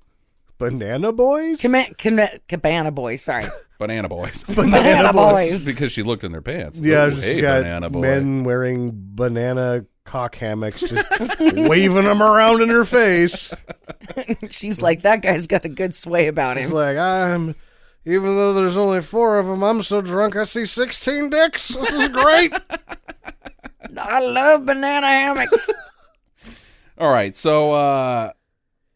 Banana boys? Cabana boys, sorry. Banana boys. Banana boys. Because she looked in their pants. Yeah, Ooh, just hey, got banana boy. men wearing banana cock hammocks, just waving them around in her face. She's like, that guy's got a good sway about It's him. like, even though there's only 4 of them, I'm so drunk I see 16 dicks. This is great. I love banana hammocks. All right, so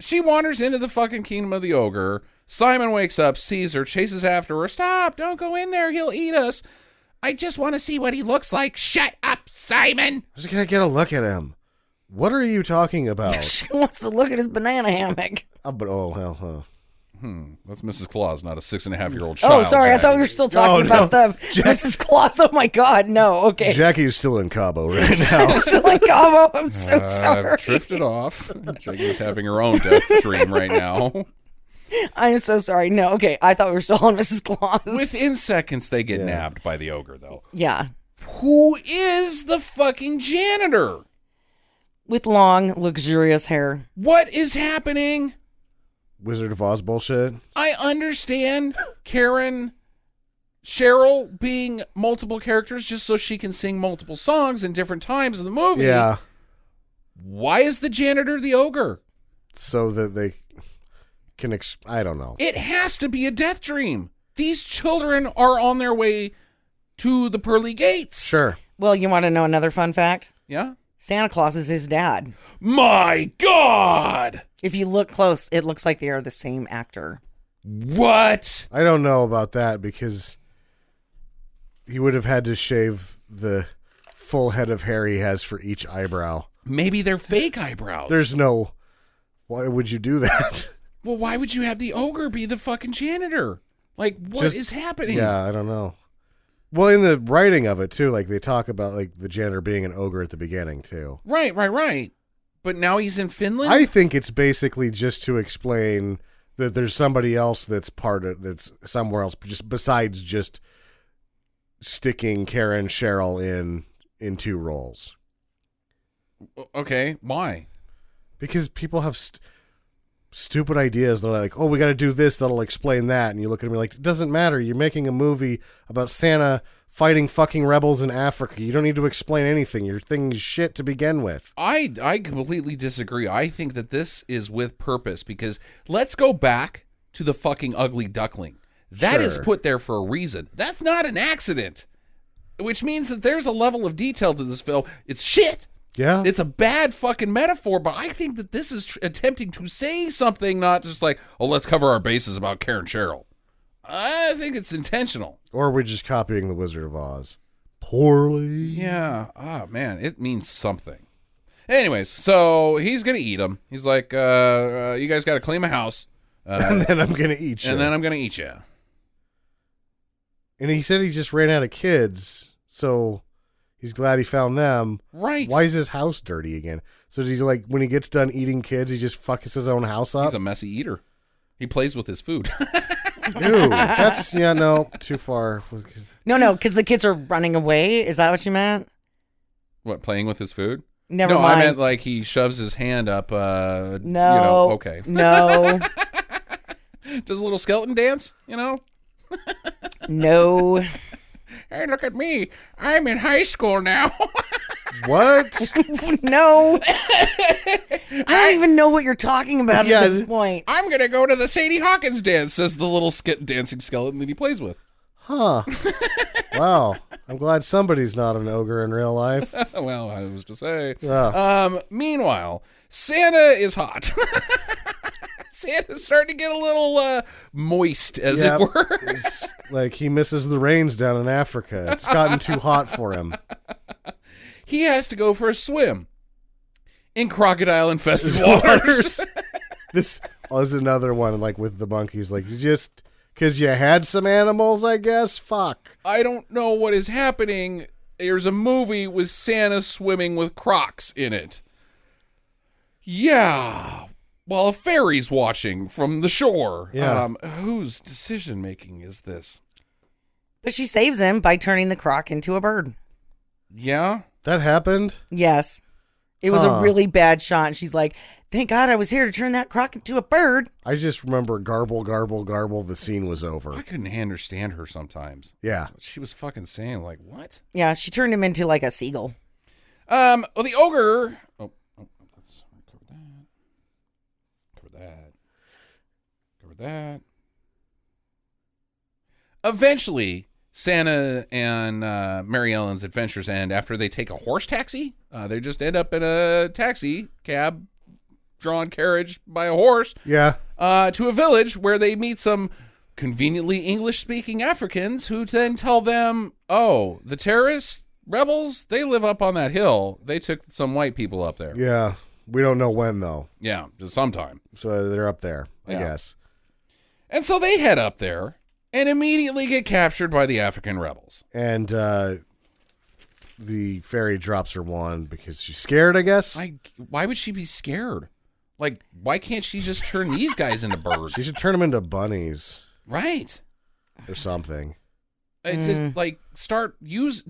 she wanders into the fucking kingdom of the ogre. Simon wakes up, sees her, chases after her. Stop, don't go in there, he'll eat us. I just want to see what he looks like. Shut up, Simon. I just gotta get a look at him. What are you talking about? She wants to look at his banana hammock. That's Mrs. Claus, not a 6.5-year-old child. Oh, sorry. I Jackie. thought we were still talking about the Mrs. Claus. Oh, my God. No. Okay. Jackie's still in Cabo right now. Still in Cabo. I'm so sorry. I've drifted off. Jackie's having her own death dream right now. I'm so sorry. No. Okay. I thought we were still on Mrs. Claus. Within seconds, they get nabbed by the ogre, though. Yeah. Who is the fucking janitor? With long, luxurious hair. What is happening? Wizard of Oz bullshit. I understand Karen, Cheryl being multiple characters just so she can sing multiple songs in different times of the movie. Yeah. Why is the janitor the ogre? So that they can, I don't know. It has to be a death dream. These children are on their way to the pearly gates. Sure. Well, you want to know another fun fact? Yeah? Santa Claus is his dad. My God! If you look close, it looks like they are the same actor. What? I don't know about that because he would have had to shave the full head of hair he has for each eyebrow. Maybe they're fake eyebrows. There's no... Why would you do that? Well, why would you have the ogre be the fucking janitor? Like, what is happening? Yeah, I don't know. Well, in the writing of it, too, like, they talk about, like, the janitor being an ogre at the beginning, too. Right. But now he's in Finland? I think it's basically just to explain that there's somebody else that's that's somewhere else, just besides just sticking Karen Cheryl in 2 roles. Okay, why? Because people have stupid ideas. They're like, oh, we got to do this. That'll explain that. And you look at me like, it doesn't matter. You're making a movie about Santa fighting fucking rebels in Africa. You don't need to explain anything. Your thing is shit to begin with. I completely disagree. I think that this is with purpose because let's go back to the fucking ugly duckling. That is Sure. put there for a reason. That's not an accident. Which means that there's a level of detail to this film. It's shit. Yeah. It's a bad fucking metaphor, but I think that this is attempting to say something, not just like, oh, let's cover our bases about Karen Cheryl. I think it's intentional. Or we're just copying The Wizard of Oz. Poorly. Yeah. Oh, man. It means something. Anyways, so he's going to eat him. He's like, you guys got to clean my house. And then I'm going to eat you. And then I'm going to eat you. And he said he just ran out of kids, so he's glad he found them. Right. Why is his house dirty again? So he's like, when he gets done eating kids, he just fucks his own house up? He's a messy eater. He plays with his food. Ew, that's, no, too far. No, because the kids are running away. Is that what you meant? What, playing with his food? Never no, mind. I meant like he shoves his hand up. No. Okay. No. Does a little skeleton dance, No. Hey, look at me. I'm in high school now. What? No. I don't even know what you're talking about Yeah, at this point. I'm going to go to the Sadie Hawkins dance, says the little dancing skeleton that he plays with. Huh. Wow. I'm glad somebody's not an ogre in real life. Well, I was to say. Yeah. Meanwhile, Santa is hot. Santa's starting to get a little moist, as Yep. it were. It's like he misses the rains down in Africa. It's gotten too hot for him. He has to go for a swim in crocodile-infested waters. This was another one, like with the monkeys. Like, you just, because you had some animals, I guess? Fuck. I don't know what is happening. There's a movie with Santa swimming with crocs in it. Yeah. While a fairy's watching from the shore. Yeah. Whose decision-making is this? But she saves him by turning the croc into a bird. Yeah? That happened? Yes. It was a really bad shot. And she's like, thank God I was here to turn that croc into a bird. I just remember garble, garble, garble. The scene was I over. couldn't understand her sometimes. Yeah. She was fucking saying, like, what? Yeah, she turned him into like a seagull. Well, the ogre... let's cover that. Eventually, Santa and Mary Ellen's adventures end after they take a horse taxi. They just end up in a taxi cab, drawn carriage by a horse, Yeah. to a village where they meet some conveniently English-speaking Africans who then tell them, oh, the terrorists, rebels, they live up on that hill. They took some white people up there. Yeah. We don't know when, though. Yeah, just sometime. So they're up there, I Yeah. guess. And so they head up there and immediately get captured by the African rebels. And the fairy drops her wand because she's scared, I guess. Why would she be scared? Like, why can't she just turn these guys into birds? She should turn them into bunnies Right. or something. It's just like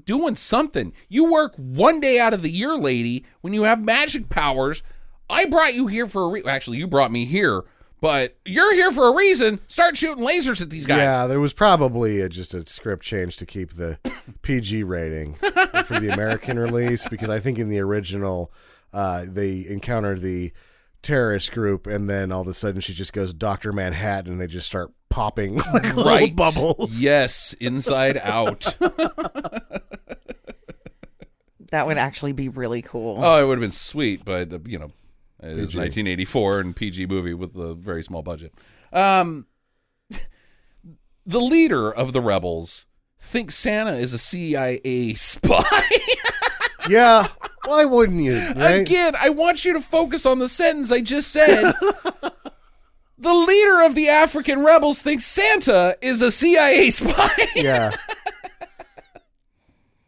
doing something. You work one day out of the year, lady, when you have magic powers. I brought you here for actually, you brought me here, but you're here for a reason. Start shooting lasers at these guys. Yeah, there was probably just a script change to keep the PG rating for the American release, because I think in the original they encounter the terrorist group, and then all of a sudden she just goes Dr. Manhattan, and they just start popping like little bubbles. Yes, inside out. That would actually be really cool. Oh, it would have been sweet, but it is PG. 1984 and PG movie with a very small budget. The leader of the rebels thinks Santa is a CIA spy. Yeah, why wouldn't you? Right? Again, I want you to focus on the sentence I just said. The leader of the African rebels thinks Santa is a CIA spy. Yeah.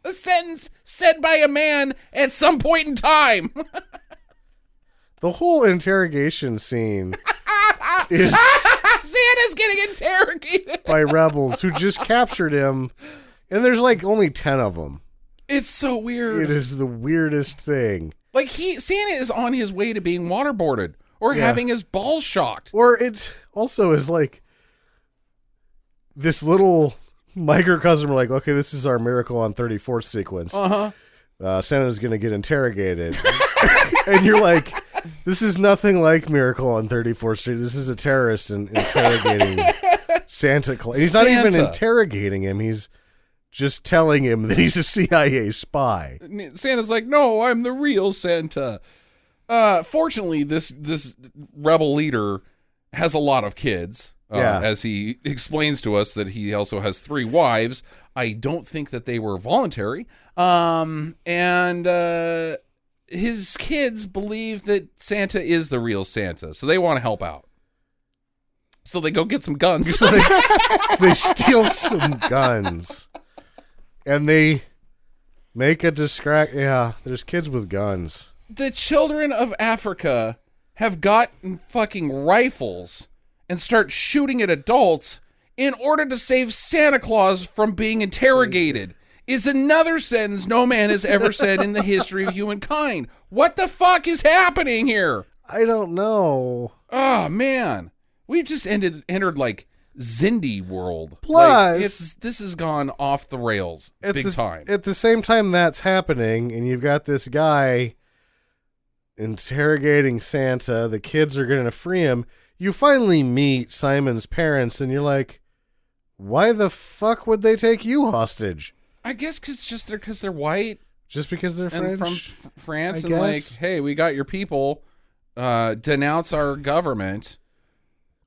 A sentence said by a man at some point in time. The whole interrogation scene is Santa's getting interrogated by rebels who just captured him, and there's like only 10 of them. It's so weird. It is the weirdest thing. Like Santa is on his way to being waterboarded or having his balls shocked. Or it also is like this little microcosm, like, okay, this is our Miracle on 34th sequence. Santa's going to get interrogated. And you're like, this is nothing like Miracle on 34th Street. This is a terrorist interrogating Santa Claus. And he's not even interrogating him. He's just telling him that he's a CIA spy. Santa's like, no, I'm the real Santa. Fortunately, this rebel leader has a lot of kids. As he explains to us that he also has 3 wives. I don't think that they were voluntary. And his kids believe that Santa is the real Santa, so they want to help out. So they go get some guns. So they steal some guns. And they make a there's kids with guns. The children of Africa have gotten fucking rifles and start shooting at adults in order to save Santa Claus from being interrogated is another sentence no man has ever said in the history of humankind. What the fuck is happening here? I don't know. Oh, man. We've just entered like Zindi world. Plus- this has gone off the rails big time. At the same time that's happening, and you've got this guy interrogating Santa, the kids are going to free him. You finally meet Simon's parents, and you're like, why the fuck would they take you hostage? I guess because they're white Just because they're French? and from France, I and like, guess. hey, we got your people. Denounce our government.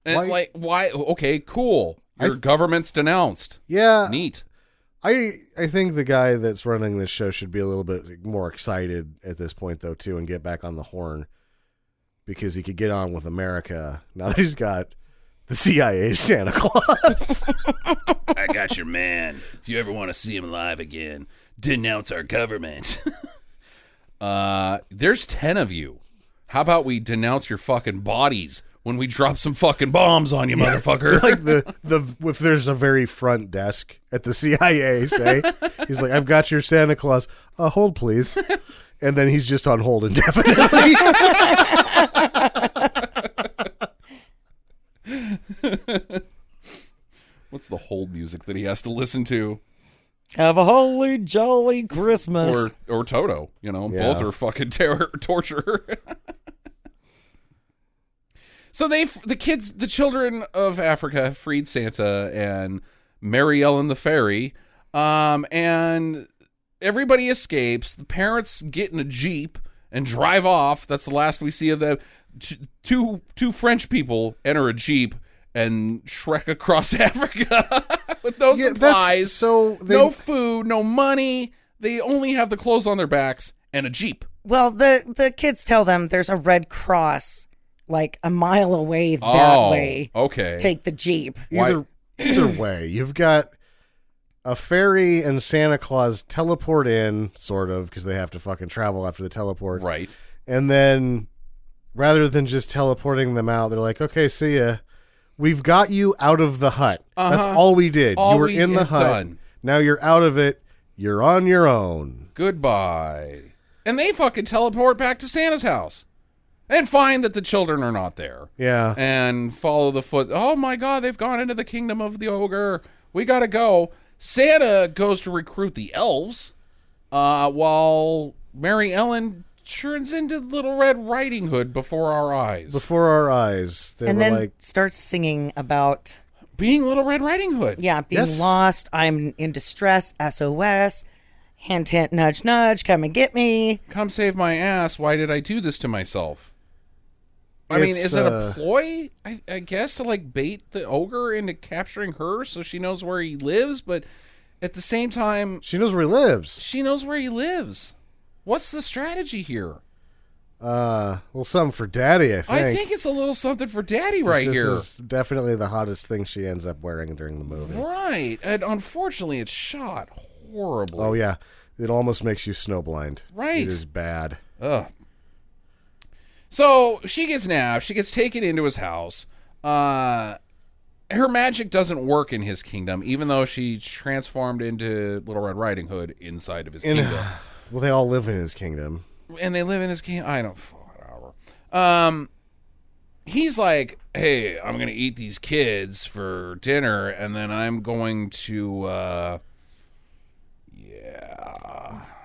And why? Okay, cool. Your government's denounced. Yeah. Neat. I think the guy that's running this show should be a little bit more excited at this point, though, too, and get back on the horn, because he could get on with America now that he's got the CIA Santa Claus. I got your man. If you ever want to see him live again, denounce our government. There's 10 of you. How about we denounce your fucking bodies when we drop some fucking bombs on you, motherfucker? Like the if there's a very front desk at the CIA, say, he's like, I've got your Santa Claus. Hold, please. And then he's just on hold indefinitely. What's the hold music that he has to listen to? Have a holy jolly Christmas. Or Toto, Yeah. both are fucking torture. So the children of Africa have freed Santa and Mary Ellen the fairy, and everybody escapes. The parents get in a Jeep and drive off. That's the last we see of them. Two French people enter a Jeep and trek across Africa with no supplies, no food, no money. They only have the clothes on their backs and a Jeep. Well, the kids tell them there's a Red Cross like a mile away that way. Okay. Take the Jeep. Either way, you've got a fairy and Santa Claus teleport in, sort of, because they have to fucking travel after the teleport. Right. And then, rather than just teleporting them out, they're like, okay, see ya. We've got you out of the hut. That's all we did. You were in the hut. Done. Now you're out of it. You're on your own. Goodbye. And they fucking teleport back to Santa's house and find that the children are not there. Yeah. And follow the foot. Oh my God, they've gone into the kingdom of the ogre. We gotta go. Santa goes to recruit the elves, while Mary Ellen turns into Little Red Riding Hood before our eyes. They And were then like, starts singing about being Little Red Riding Hood. being Yes. lost. I'm in distress. SOS. Hint, hint, nudge, nudge. Come and get me. Come save my ass. Why did I do this to myself? I mean, It's, is it a ploy, I guess, to like bait the ogre into capturing her so she knows where he lives? But at the same time, she knows where he lives. she knows where he lives. What's the strategy here? Well, something for Daddy, I think. I think it's a little something for Daddy right This here. is definitely the hottest thing she ends up wearing during the movie. Right. And unfortunately, it's shot horribly. Oh, yeah. It almost makes you snowblind. Right. It is bad. Ugh. So she gets nabbed. She gets taken into his house. Her magic doesn't work in his kingdom, even though she's transformed into Little Red Riding Hood inside of his kingdom. Well, they all live in his kingdom. And they live in his kingdom. I don't. Whatever. He's like, hey, I'm going to eat these kids for dinner, and then I'm going to,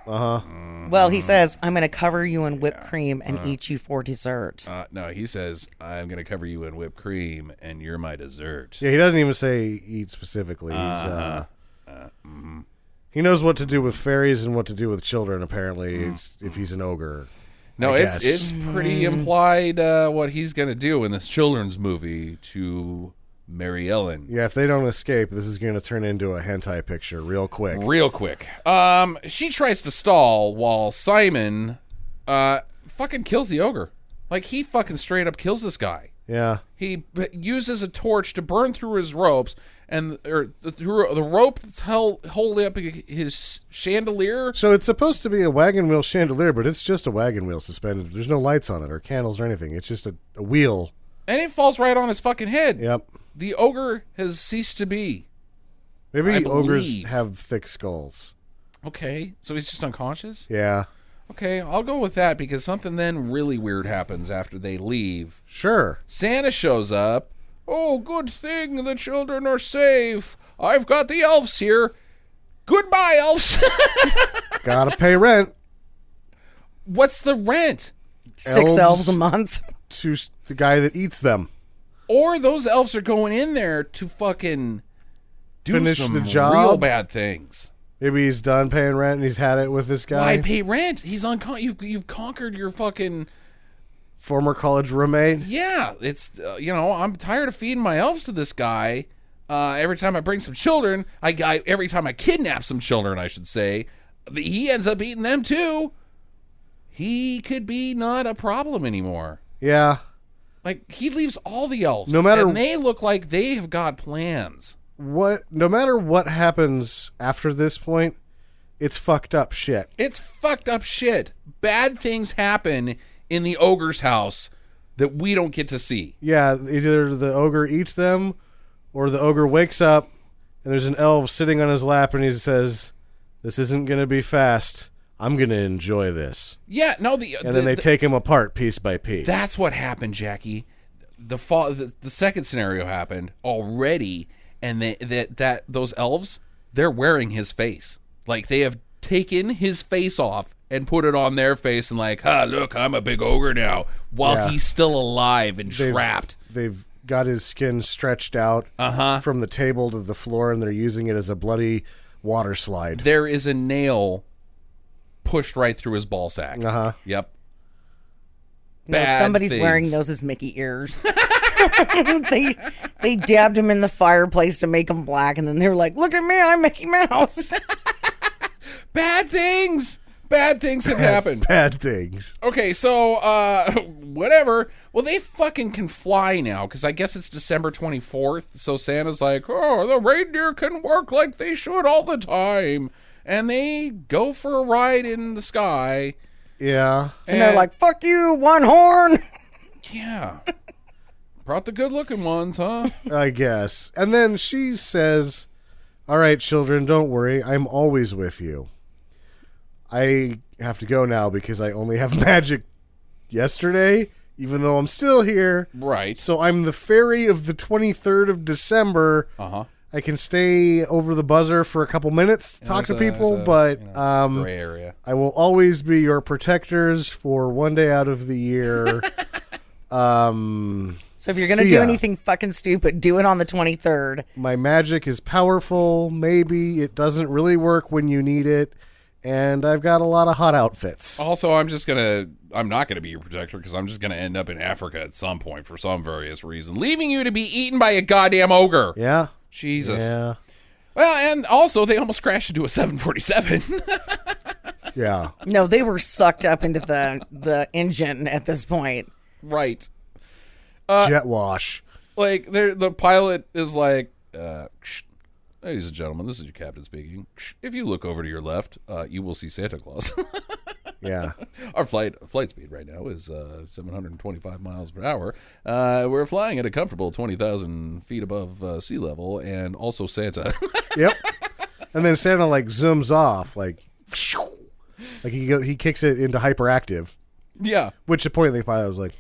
Well, he says, I'm going to cover you in whipped cream and eat you for dessert. No, he says, I'm going to cover you in whipped cream, and you're my dessert. Yeah, he doesn't even say eat specifically. He knows what to do with fairies and what to do with children, apparently, if he's an ogre. No, I it's guess. pretty implied what he's going to do in this children's movie to Mary Ellen. Yeah, if they don't escape, this is going to turn into a hentai picture real quick. Real quick. She tries to stall while Simon fucking kills the ogre. Like, he fucking straight up kills this guy. Yeah. He uses a torch to burn through his ropes, and through the rope that's holding up his chandelier. So it's supposed to be a wagon wheel chandelier, but it's just a wagon wheel suspended. There's no lights on it or candles or anything. It's just a wheel. And it falls right on his fucking head. Yep. The ogre has ceased to be. Maybe I ogres believe. have thick skulls. Okay, so he's just unconscious? Yeah. Okay, I'll go with that because something then really weird happens after they leave. Sure. Santa shows up Oh, good thing the children are safe. I've got the elves here. Goodbye, elves. Gotta pay rent What's the rent? 6 elves a month. to the guy that eats them. Or those elves are going in there to fucking do Finish some the job? real bad things. Maybe he's done paying rent and he's had it with this guy. Why pay rent? He's you've conquered your fucking... Former college roommate. Yeah, it's, I'm tired of feeding my elves to this guy. Every time I bring some children, every time I kidnap some children, I should say, he ends up eating them too. He could be not a problem anymore. Yeah. Like, he leaves all the elves. No matter- and they look like they have got plans. No matter what happens after this point, it's fucked up shit. It's fucked up shit. Bad things happen in the ogre's house that we don't get to see. Yeah, either the ogre eats them or the ogre wakes up and there's an elf sitting on his lap and he says, "This isn't going to be fast. I'm going to enjoy this." Yeah, no, And then they take him apart piece by piece. That's what happened, Jackie. The second scenario happened already, and those elves, they're wearing his face. Like, they have taken his face off and put it on their face and like, look, I'm a big ogre now, while he's still alive and trapped. They've got his skin stretched out from the table to the floor, and they're using it as a bloody water slide. There is a nail pushed right through his ball sack. Yep. No, somebody's things. wearing those as Mickey ears. they dabbed him in the fireplace to make him black, and then they were like, "Look at me, I'm Mickey Mouse." Bad things. Bad things have happened. Bad things. Okay, so, whatever. Well, they fucking can fly now, because I guess it's December 24th, so Santa's like, oh, the reindeer can work like they should all the time. And they go for a ride in the sky. Yeah. And they're like, "Fuck you, one horn." Yeah. Brought the good-looking ones, huh? I guess. And then she says, "All right, children, don't worry. I'm always with you. I have to go now because I only have magic yesterday, even though I'm still here. Right. So I'm the fairy of the 23rd of December. Uh-huh. I can stay over the buzzer for a couple minutes to talk to people, but gray area. I will always be your protectors for one day out of the year." So if you're going to do anything fucking stupid, do it on the 23rd. My magic is powerful. Maybe it doesn't really work when you need it. And I've got a lot of hot outfits. Also, I'm not going to be your protector because I'm just going to end up in Africa at some point for some various reason, leaving you to be eaten by a goddamn ogre. Yeah. Jesus. Yeah. Well, and also they almost crashed into a 747. Yeah. No, they were sucked up into the engine at this point. Right. Jet wash. Like, the pilot is like, ladies and gentlemen, this is your captain speaking. If you look over to your left, you will see Santa Claus. Yeah. Our flight speed right now is 725 miles per hour. We're flying at a comfortable 20,000 feet above sea level, and also Santa. Yep. And then Santa like zooms off, like he kicks it into hyperactive. Yeah. Which at point the pilot was like,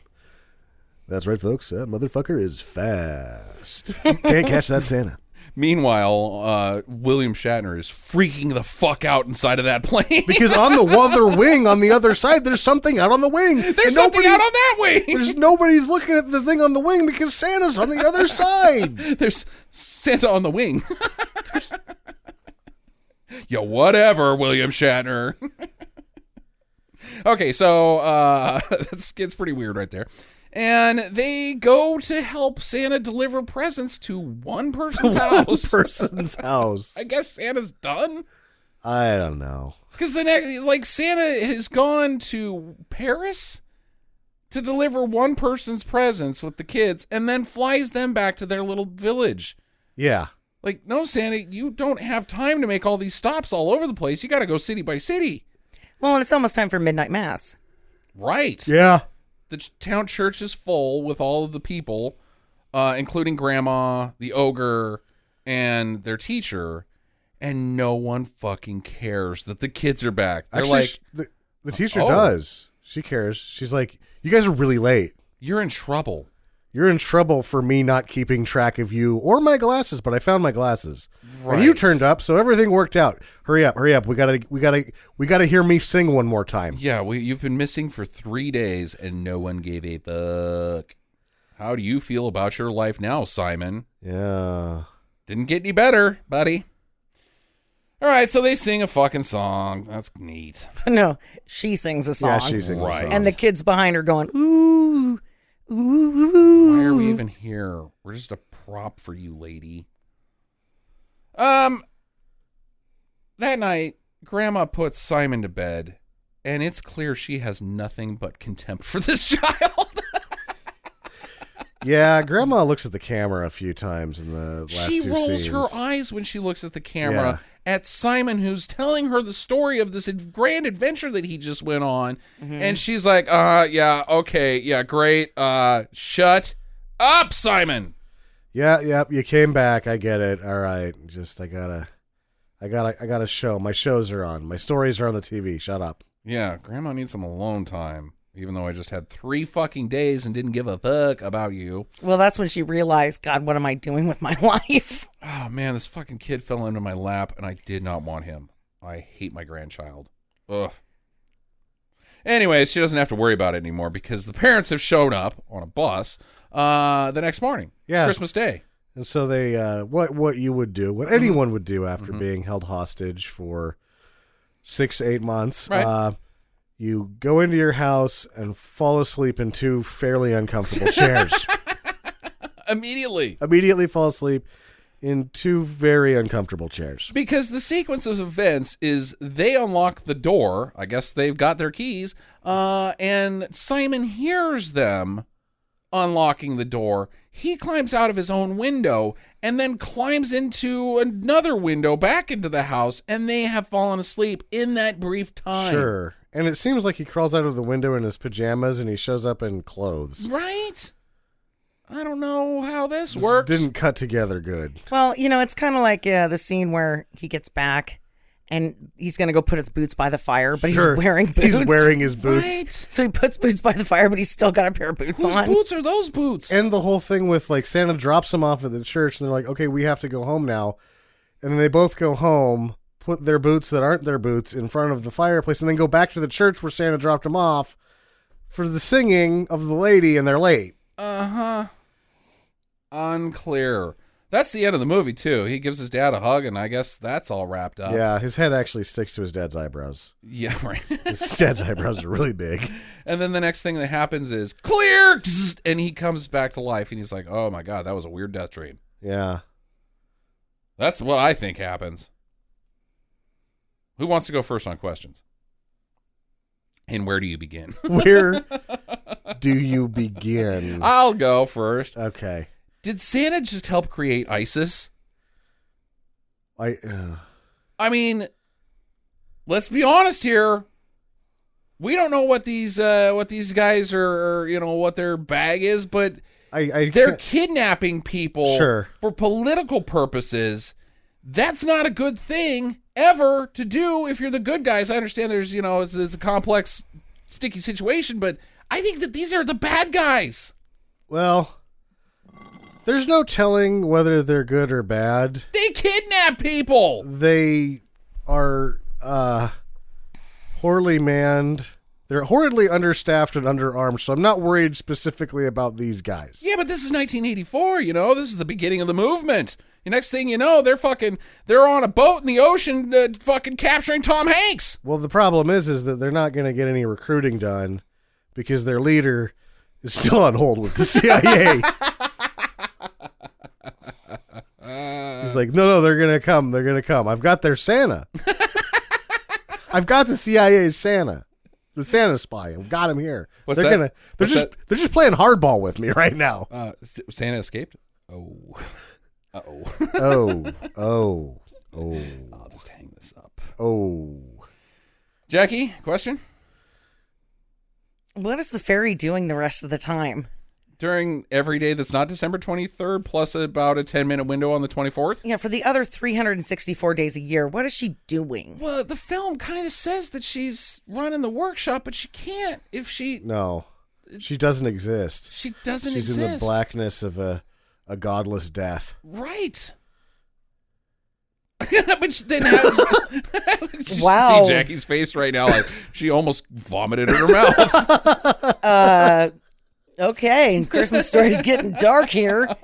"That's right, folks. That motherfucker is fast. Can't catch that Santa." Meanwhile, William Shatner is freaking the fuck out inside of that plane. Because on the other wing, on the other side, there's something out on the wing. There's something out on that wing. There's nobody's looking at the thing on the wing because Santa's on the other side. There's Santa on the wing. Yeah, whatever, William Shatner. Okay, so that gets pretty weird right there. And they go to help Santa deliver presents to one person's house. Person's house. I guess Santa's done. I don't know. Because the next, like, Santa has gone to Paris to deliver one person's presents with the kids and then flies them back to their little village. Yeah. Like, no, Santa, you don't have time to make all these stops all over the place. You got to go city by city. Well, and it's almost time for midnight mass. Right. Yeah. The town church is full with all of the people, including Grandma, the ogre, and their teacher, and no one fucking cares that the kids are back. They're Actually, like, the teacher does. She cares. She's like, "You guys are really late. you're in trouble. you're in trouble for me not keeping track of you or my glasses, but I found my glasses. Right. And you turned up, so everything worked out. Hurry up. We gotta hear me sing one more time. Yeah, you've been missing for 3 days and no one gave a fuck. How do you feel about your life now, Simon? Yeah. Didn't get any better, buddy. All right, so they sing a fucking song. That's neat. No, she sings a song. Yeah, she sings a Right. song. And the kids behind her going, ooh, ooh. Why are we even here? We're just a prop for you, lady. That night, Grandma puts Simon to bed, and it's clear she has nothing but contempt for this child. Yeah, Grandma looks at the camera a few times in the last She two rolls scenes. her eyes when she looks at the camera at Simon, who's telling her the story of this grand adventure that he just went on. And she's like, yeah, okay, yeah, great. Shut up, Simon. Yeah, you came back. I get it. All right. Just I gotta show. My shows are on. My stories are on the TV. Shut up. Yeah, Grandma needs some alone time, even though I just had 3 fucking days and didn't give a fuck about you. Well, that's when she realized, God, what am I doing with my life? Oh, man, this fucking kid fell into my lap, and I did not want him. I hate my grandchild. Ugh. Anyways, she doesn't have to worry about it anymore because the parents have shown up on a bus the next morning. Yeah. It's Christmas Day. And so they, what you would do, what anyone would do after being held hostage for 6-8 months, Right. You go into your house and fall asleep in 2 fairly uncomfortable chairs. Immediately fall asleep in 2 very uncomfortable chairs. Because the sequence of events is they unlock the door. I guess they've got their keys. And Simon hears them unlocking the door. He climbs out of his own window and then climbs into another window back into the house. And they have fallen asleep in that brief time. Sure. And it seems like he crawls out of the window in his pajamas and he shows up in clothes. Right? I don't know how this This works. didn't cut together good. Well, it's kind of like the scene where he gets back and he's going to go put his boots by the fire, but Sure. he's wearing boots. He's wearing his boots. Right? So he puts boots by the fire, but he's still got a pair of boots Whose on. boots are those boots? And the whole thing with like Santa drops him off at the church and they're like, okay, we have to go home now. And then they both go home, put their boots that aren't their boots in front of the fireplace, and then go back to the church where Santa dropped them off for the singing of the lady, and they're late. Uh-huh. Unclear. That's the end of the movie, too. He gives his dad a hug, and I guess that's all wrapped up. Yeah, his head actually sticks to his dad's eyebrows. Yeah, right. His dad's eyebrows are really big. And then the next thing that happens is, clear! And he comes back to life, and he's like, oh my God, that was a weird death dream. Yeah. That's what I think happens. Who wants to go first on questions? And where do you begin? Where do you begin? I'll go first. Okay. Did Santa just help create ISIS? I mean, let's be honest here. We don't know what these guys are, what their bag is, but they're kidnapping people for political purposes. That's not a good thing ever to do if you're the good guys. I understand there's, it's a complex, sticky situation, but I think that these are the bad guys. Well, there's no telling whether they're good or bad. They kidnap people. They are poorly manned. They're horridly understaffed and underarmed, so I'm not worried specifically about these guys. Yeah, but this is 1984, This is the beginning of the movement. The next thing you know, they're on a boat in the ocean fucking capturing Tom Hanks. Well, the problem is that they're not going to get any recruiting done because their leader is still on hold with the CIA. He's like, no, they're going to come. They're going to come. I've got their Santa. I've got the CIA's Santa. The Santa spy. I've got him here. What's they're that? They're just playing hardball with me right now. Santa escaped? Oh. Uh-oh. Oh. I'll just hang this up. Oh. Jackie, question? What is the fairy doing the rest of the time? During every day that's not December 23rd, plus about a 10-minute window on the 24th? Yeah, for the other 364 days a year, what is she doing? Well, the film kind of says that she's running the workshop, but she can't if she... No. She doesn't exist. She doesn't She's exist. in the blackness of a godless death. Right. But then how, Wow. see Jackie's face right now, like she almost vomited in her mouth. Okay, Christmas Story's getting dark here.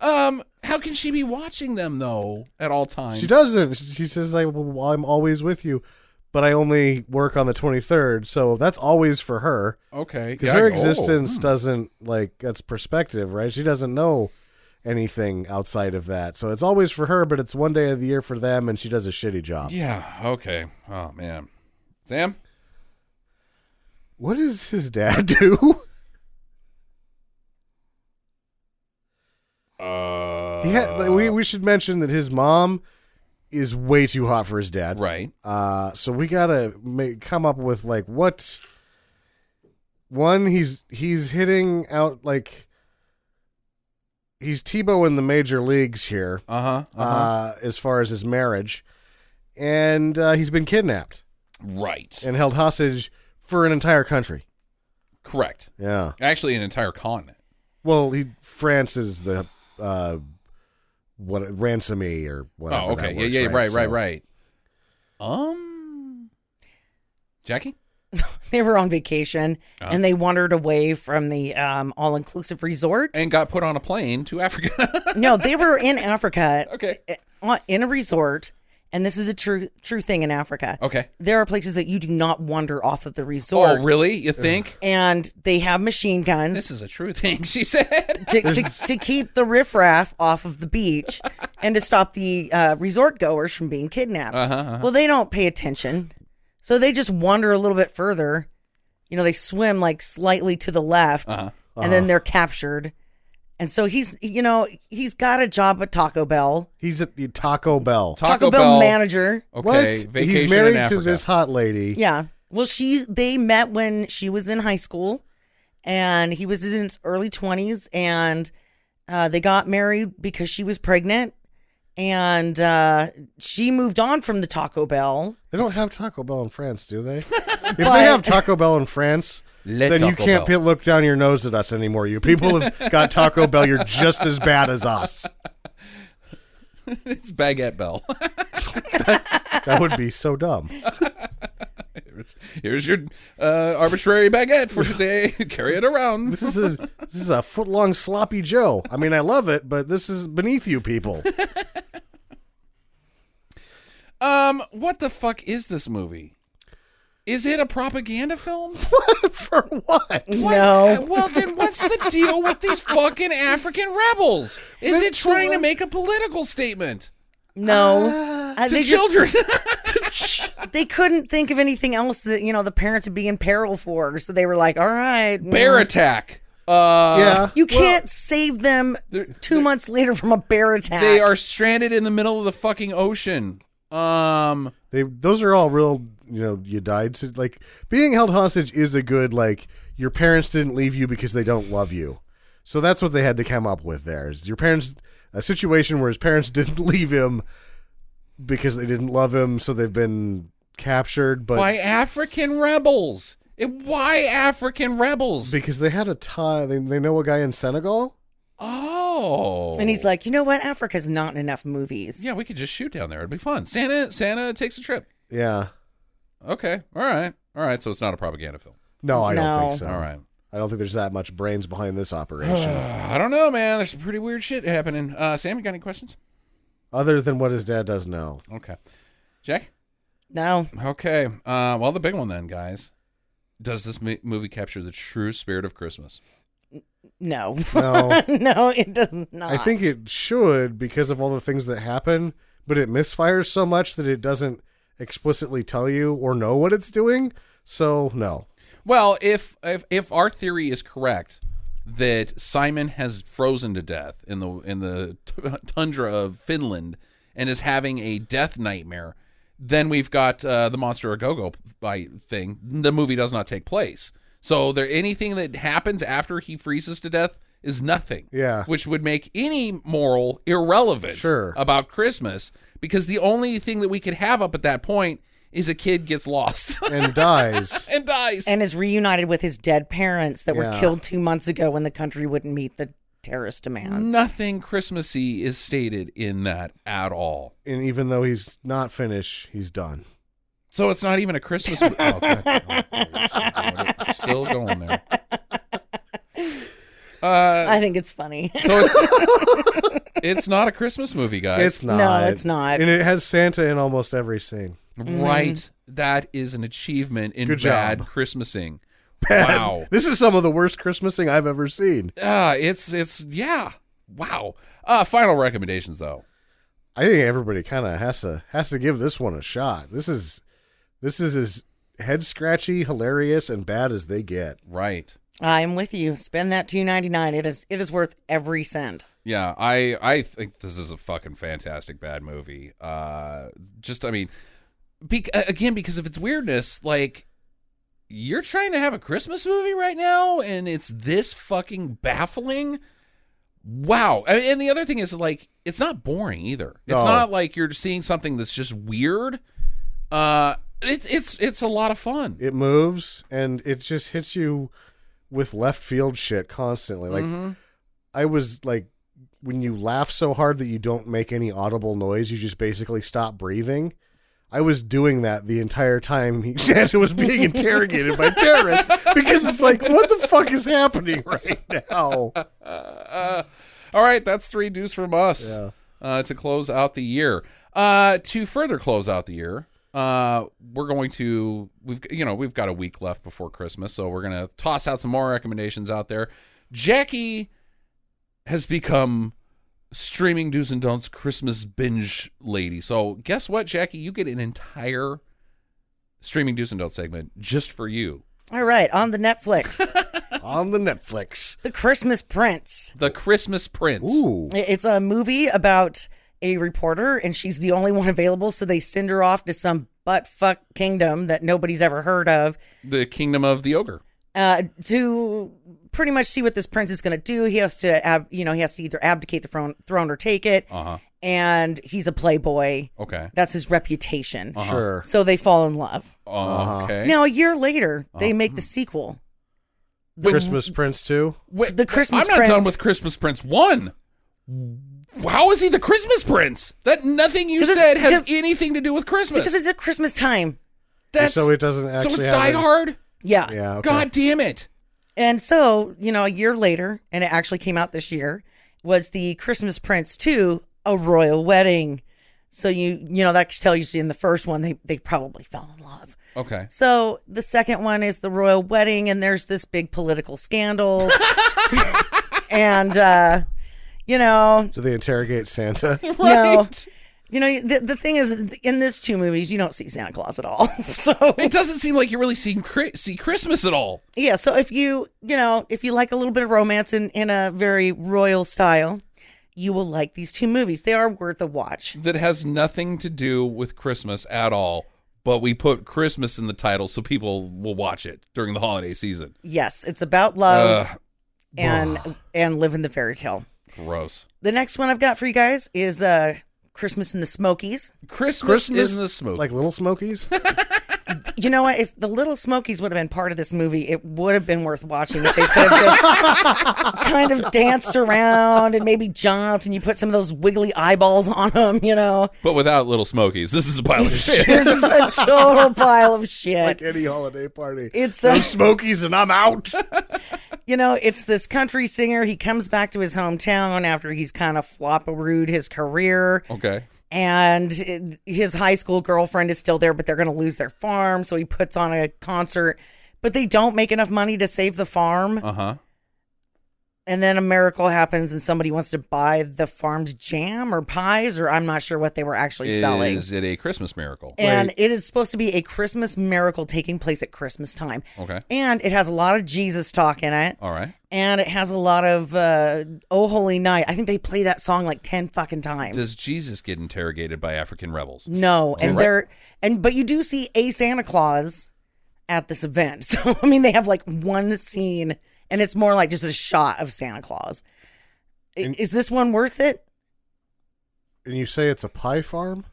How can she be watching them though at all times? She doesn't. She says, well, I'm always with you, but I only work on the 23rd, so that's always for her. Okay. Because her existence doesn't, that's perspective, right? She doesn't know anything outside of that. So it's always for her, but it's one day of the year for them, and she does a shitty job. Yeah, okay. Oh, man. Sam? What does his dad do? We should mention that his mom is way too hot for his dad. Right. So we gotta come up with what. One, he's hitting out he's Tebow in the major leagues here. As far as his marriage, and he's been kidnapped. Right. And held hostage for an entire country. Correct. Yeah. Actually, an entire continent. Well, France is the ransomee or whatever. Oh, okay. That works, Yeah. right? Right. Jackie? They were on vacation and they wandered away from the all-inclusive resort. And got put on a plane to Africa. No, they were in Africa. Okay. In a resort. And this is a true thing in Africa. Okay. There are places that you do not wander off of the resort. Oh, really? You think? And they have machine guns. This is a true thing, she said. to keep the riffraff off of the beach and to stop the resort goers from being kidnapped. Well, they don't pay attention. So they just wander a little bit further. They swim slightly to the left and then they're captured. And so he's got a job at Taco Bell. He's at the Taco Bell. Taco Bell manager. Okay, What? vacation He's in married Africa. to this hot lady. Yeah. Well, they met when she was in high school, and he was in his early 20s, and they got married because she was pregnant, and she moved on from the Taco Bell. They don't have Taco Bell in France, do they? If they have Taco Bell in France, then you can't look down your nose at us anymore. You people have got Taco Bell. You're just as bad as us. It's Baguette Bell. That would be so dumb. Here's your arbitrary baguette for today. Carry it around. This is a foot-long sloppy Joe. I mean, I love it, but this is beneath you people. What the fuck is this movie? Is it a propaganda film? For what? No. Well, then what's the deal with these fucking African rebels? Is it trying to make a political statement? No. To children. They couldn't think of anything else that, the parents would be in peril for. So they were like, all right. Bear attack. Yeah. You can't save them 2 months later from a bear attack. They are stranded in the middle of the fucking ocean. Those are all real, you died. So, being held hostage is a good, your parents didn't leave you because they don't love you. So that's what they had to come up with there. Is a situation where his parents didn't leave him because they didn't love him, so they've been captured. But why African rebels? Why African rebels? Because they had a tie. They know a guy in Senegal. Oh. And he's like, you know what? Africa's not in enough movies. Yeah, we could just shoot down there. It'd be fun. Santa takes a trip. Yeah. Okay. All right. So it's not a propaganda film. No, I don't think so. All right. I don't think there's that much brains behind this operation. I don't know, man. There's some pretty weird shit happening. Sam, you got any questions? Other than what his dad does know. Okay. Jack? No. Okay. Well, the big one then, guys. Does this movie capture the true spirit of Christmas? No. No. No, it does not. I think it should because of all the things that happen, but it misfires so much that it doesn't explicitly tell you or know what it's doing. So, no. Well, if our theory is correct that Simon has frozen to death in the tundra of Finland and is having a death nightmare, then we've got the Monster a Go-Go thing. The movie does not take place. So anything that happens after he freezes to death is nothing. Yeah. Which would make any moral irrelevant Sure. about Christmas, because the only thing that we could have up at that point is a kid gets lost And dies. and dies. And is reunited with his dead parents that were Yeah. killed 2 months ago when the country wouldn't meet the terrorist demands. Nothing Christmassy is stated in that at all. And even though he's not finished, he's done. So it's not even a Christmas movie. Oh, God. Still going there. I think it's funny. So it's not a Christmas movie, guys. It's not. No, it's not. And it has Santa in almost every scene. Right. That is an achievement in Good bad job. Christmasing. Bad. Wow. This is some of the worst Christmasing I've ever seen. It's yeah. Wow. Final recommendations though. I think everybody kind of has to give this one a shot. This is as head scratchy, hilarious, and bad as they get. Right. I'm with you. Spend that $2.99. It is worth every cent. Yeah, I think this is a fucking fantastic bad movie. Just I mean, again because of its weirdness, like you're trying to have a Christmas movie right now, and it's this fucking baffling. Wow. And the other thing is, like, it's not boring either. It's No. not like you're seeing something that's just weird. It's a lot of fun. It moves and it just hits you with left field shit constantly. Like I was like, when you laugh so hard that you don't make any audible noise, you just basically stop breathing. I was doing that the entire time Santa was being interrogated by terrorists because it's like, what the fuck is happening right now? All right, that's 3 dues from us to close out the year. To further close out the year, we're going to we've got a week left before Christmas, so we're gonna toss out some more recommendations out there. Jackie has become streaming do's and don'ts Christmas binge lady. So guess what, Jackie? You get an entire streaming do's and don'ts segment just for you. All right, on the Netflix, On the Netflix. The Christmas Prince. The Christmas Prince. Ooh. It's a movie about a reporter, and she's the only one available, so they send her off to some butt-fuck kingdom that nobody's ever heard of The Kingdom of the Ogre. to pretty much see what this prince is going to do. He has to, he has to either abdicate the throne or take it, and he's a playboy. Okay. That's his reputation. Sure. So they fall in love. Okay. Now, a year later, they make the sequel. Christmas Prince 2. Wait, the Christmas I'm not Prince- done with Christmas Prince 1. How is he the Christmas Prince? That nothing you 'Cause it's- said has because- anything to do with Christmas. Because it's at Christmas time. That's So it doesn't so actually it's have Die any- Hard. Yeah. Yeah, okay. God damn it! And so, a year later, and it actually came out this year, was the Christmas Prince 2, A Royal Wedding. So that tells you in the first one, they probably fell in love. Okay. So the second one is the Royal Wedding, and there's this big political scandal. And, Do they interrogate Santa? no. The thing is, in these 2 movies, you don't see Santa Claus at all. So It doesn't seem like you're really see Christmas at all. yeah, so if you like a little bit of romance in a very royal style, you will like these 2 movies. They are worth a watch. That has nothing to do with Christmas at all. But we put Christmas in the title so people will watch it during the holiday season. Yes, it's about love and living the fairy tale. Gross. The next one I've got for you guys is Christmas in the Smokies. Christmas in the Smoke. Like Little Smokies? You know what? If the Little Smokies would have been part of this movie, it would have been worth watching if they could have just kind of danced around and maybe jumped and you put some of those wiggly eyeballs on them, But without Little Smokies. This is a pile of shit. This is a total pile of shit. Like any holiday party. It's No Smokies and I'm out. It's this country singer. He comes back to his hometown after he's kind of flop-a-rooed his career. Okay. And his high school girlfriend is still there, but they're going to lose their farm. So he puts on a concert, but they don't make enough money to save the farm. Uh-huh. And then a miracle happens and somebody wants to buy the farm's jam or pies, or I'm not sure what they were actually selling. Is it a Christmas miracle? And it is supposed to be a Christmas miracle taking place at Christmas time. Okay. And it has a lot of Jesus talk in it. All right. And it has a lot of Oh Holy Night. I think they play that song like 10 fucking times. Does Jesus get interrogated by African rebels? No. And but you do see a Santa Claus at this event. So I mean they have like one scene and it's more like just a shot of Santa Claus. Is this one worth it? And you say it's a pie farm?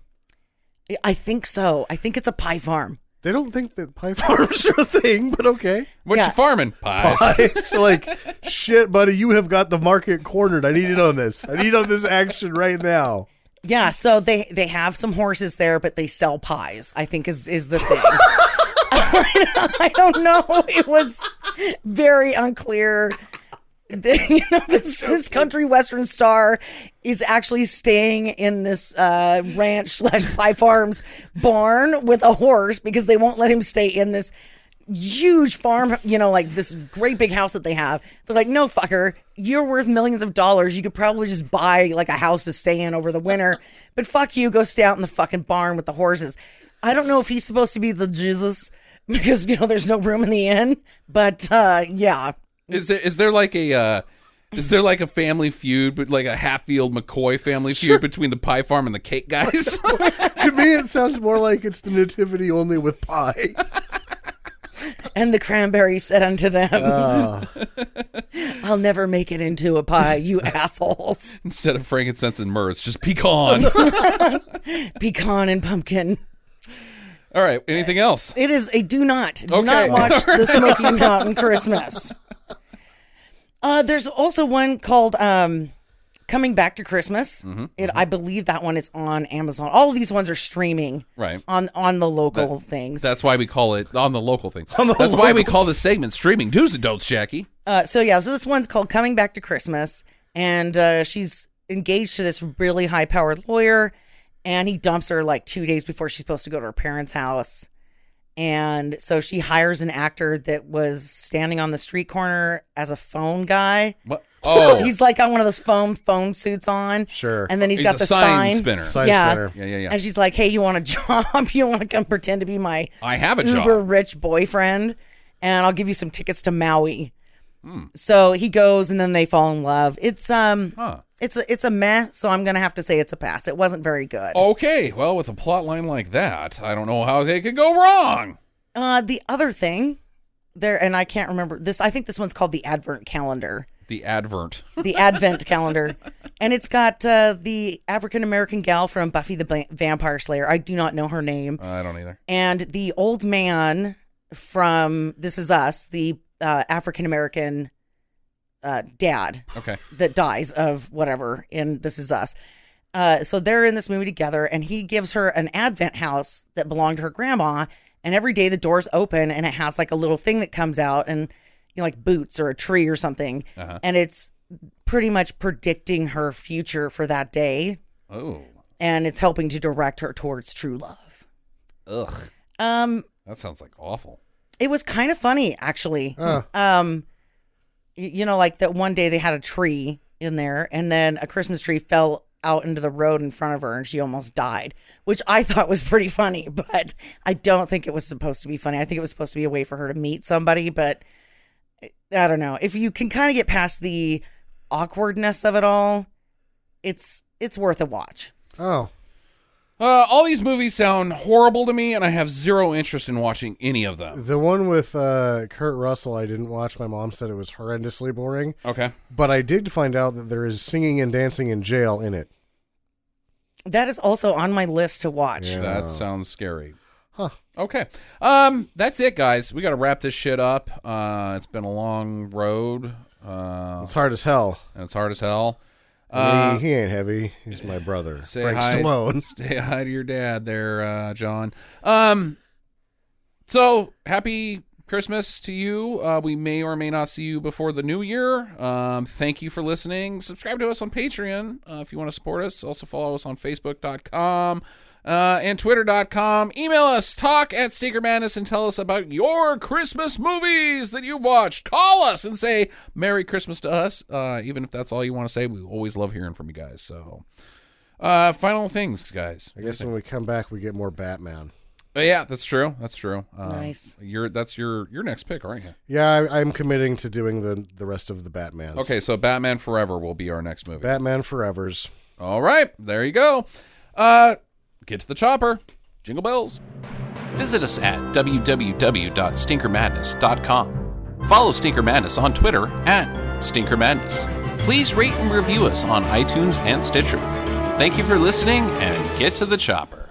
I think so. I think it's a pie farm. They don't think that pie farms are a thing, but okay. What Yeah. you farming? Pies. It's like, shit, buddy, you have got the market cornered. I need in on this. I need on this action right now. Yeah, so they have some horses there, but they sell pies, I think is the thing. I don't know. It was very unclear. This country western star is actually staying in this ranch / pie farms barn with a horse because they won't let him stay in this huge farm, like this great big house that they have. They're like, no, fucker, you're worth millions of dollars. You could probably just buy like a house to stay in over the winter, but fuck you, go stay out in the fucking barn with the horses. I don't know if he's supposed to be the Jesus because, there's no room in the inn, but yeah. Is there like a Family Feud, but like a Hatfield McCoy Family Feud between the pie farm and the cake guys? To me, it sounds more like it's the nativity only with pie. And the cranberry said unto them, I'll never make it into a pie, you assholes. Instead of frankincense and myrrh, it's just pecan. Pecan and pumpkin. All right. Anything else? It is a do not Okay. watch the Smoky Mountain Christmas. There's also one called Coming Back to Christmas. I believe that one is on Amazon. All of these ones are streaming Right. on the local things. That's why we call it on the local thing. That's why we call the segment streaming do's and don'ts, Jackie. So this one's called Coming Back to Christmas, and she's engaged to this really high-powered lawyer, and he dumps her like 2 days before she's supposed to go to her parents' house. And so she hires an actor that was standing on the street corner as a phone guy. What? Oh, He's like got one of those phone suits on. Sure. And then he's He's got a the sign sign spinner. Sign yeah. spinner. Yeah. And she's like, hey, you want a job? You want to come pretend to be my I have a uber job. rich boyfriend? And I'll give you some tickets to Maui. So he goes and then they fall in love. It's it's a meh, so I'm gonna have to say it's a pass. It wasn't very good. Okay. Well, with a plot line like that, I don't know how they could go wrong. The other thing there, and I can't remember this. I think this one's called the Advent Calendar. The advert. The Advent Calendar, and it's got the African American gal from Buffy the Vampire Slayer. I do not know her name. I don't either. And the old man from This Is Us, the African American dad Okay. that dies of whatever in This Is Us. So they're in this movie together, and he gives her an Advent house that belonged to her grandma. And every day the doors open, and it has like a little thing that comes out, and like boots or a tree or something, and it's pretty much predicting her future for that day, Oh. and it's helping to direct her towards true love. Ugh. That sounds like awful. It was kind of funny, actually. Like that one day they had a tree in there, and then a Christmas tree fell out into the road in front of her, and she almost died, which I thought was pretty funny, but I don't think it was supposed to be funny. I think it was supposed to be a way for her to meet somebody, but I don't know. If you can kind of get past the awkwardness of it all, it's worth a watch. Oh. All these movies sound horrible to me, and I have zero interest in watching any of them. The one with Kurt Russell I didn't watch. My mom said it was horrendously boring. Okay. But I did find out that there is singing and dancing in jail in it. That is also on my list to watch. Yeah. That sounds scary. Huh. Okay. That's it, guys. We got to wrap this shit up. It's been a long road. It's hard as hell. And it's hard as hell. He ain't heavy. He's my brother. Say Frank hi. Stallone. Say hi to your dad there, John. So happy Christmas to you. We may or may not see you before the new year. Thank you for listening. Subscribe to us on Patreon if you want to support us. Also follow us on Facebook.com and Twitter.com. Email us, talk@Stinker Madness, and tell us about your Christmas movies that you've watched. Call us and say Merry Christmas to us. Even if that's all you want to say, we always love hearing from you guys. So, final things, guys. I guess when we come back, we get more Batman. Yeah, that's true. That's true. Nice. That's your next pick, aren't you? Yeah, I'm committing to doing the rest of the Batmans. Okay, so Batman Forever will be our next movie. Batman Forevers. All right, there you go. Get to the chopper. Jingle bells. Visit us at www.stinkermadness.com. Follow Stinker Madness on Twitter @Stinker Madness. Please rate and review us on iTunes and Stitcher. Thank you for listening, and get to the chopper.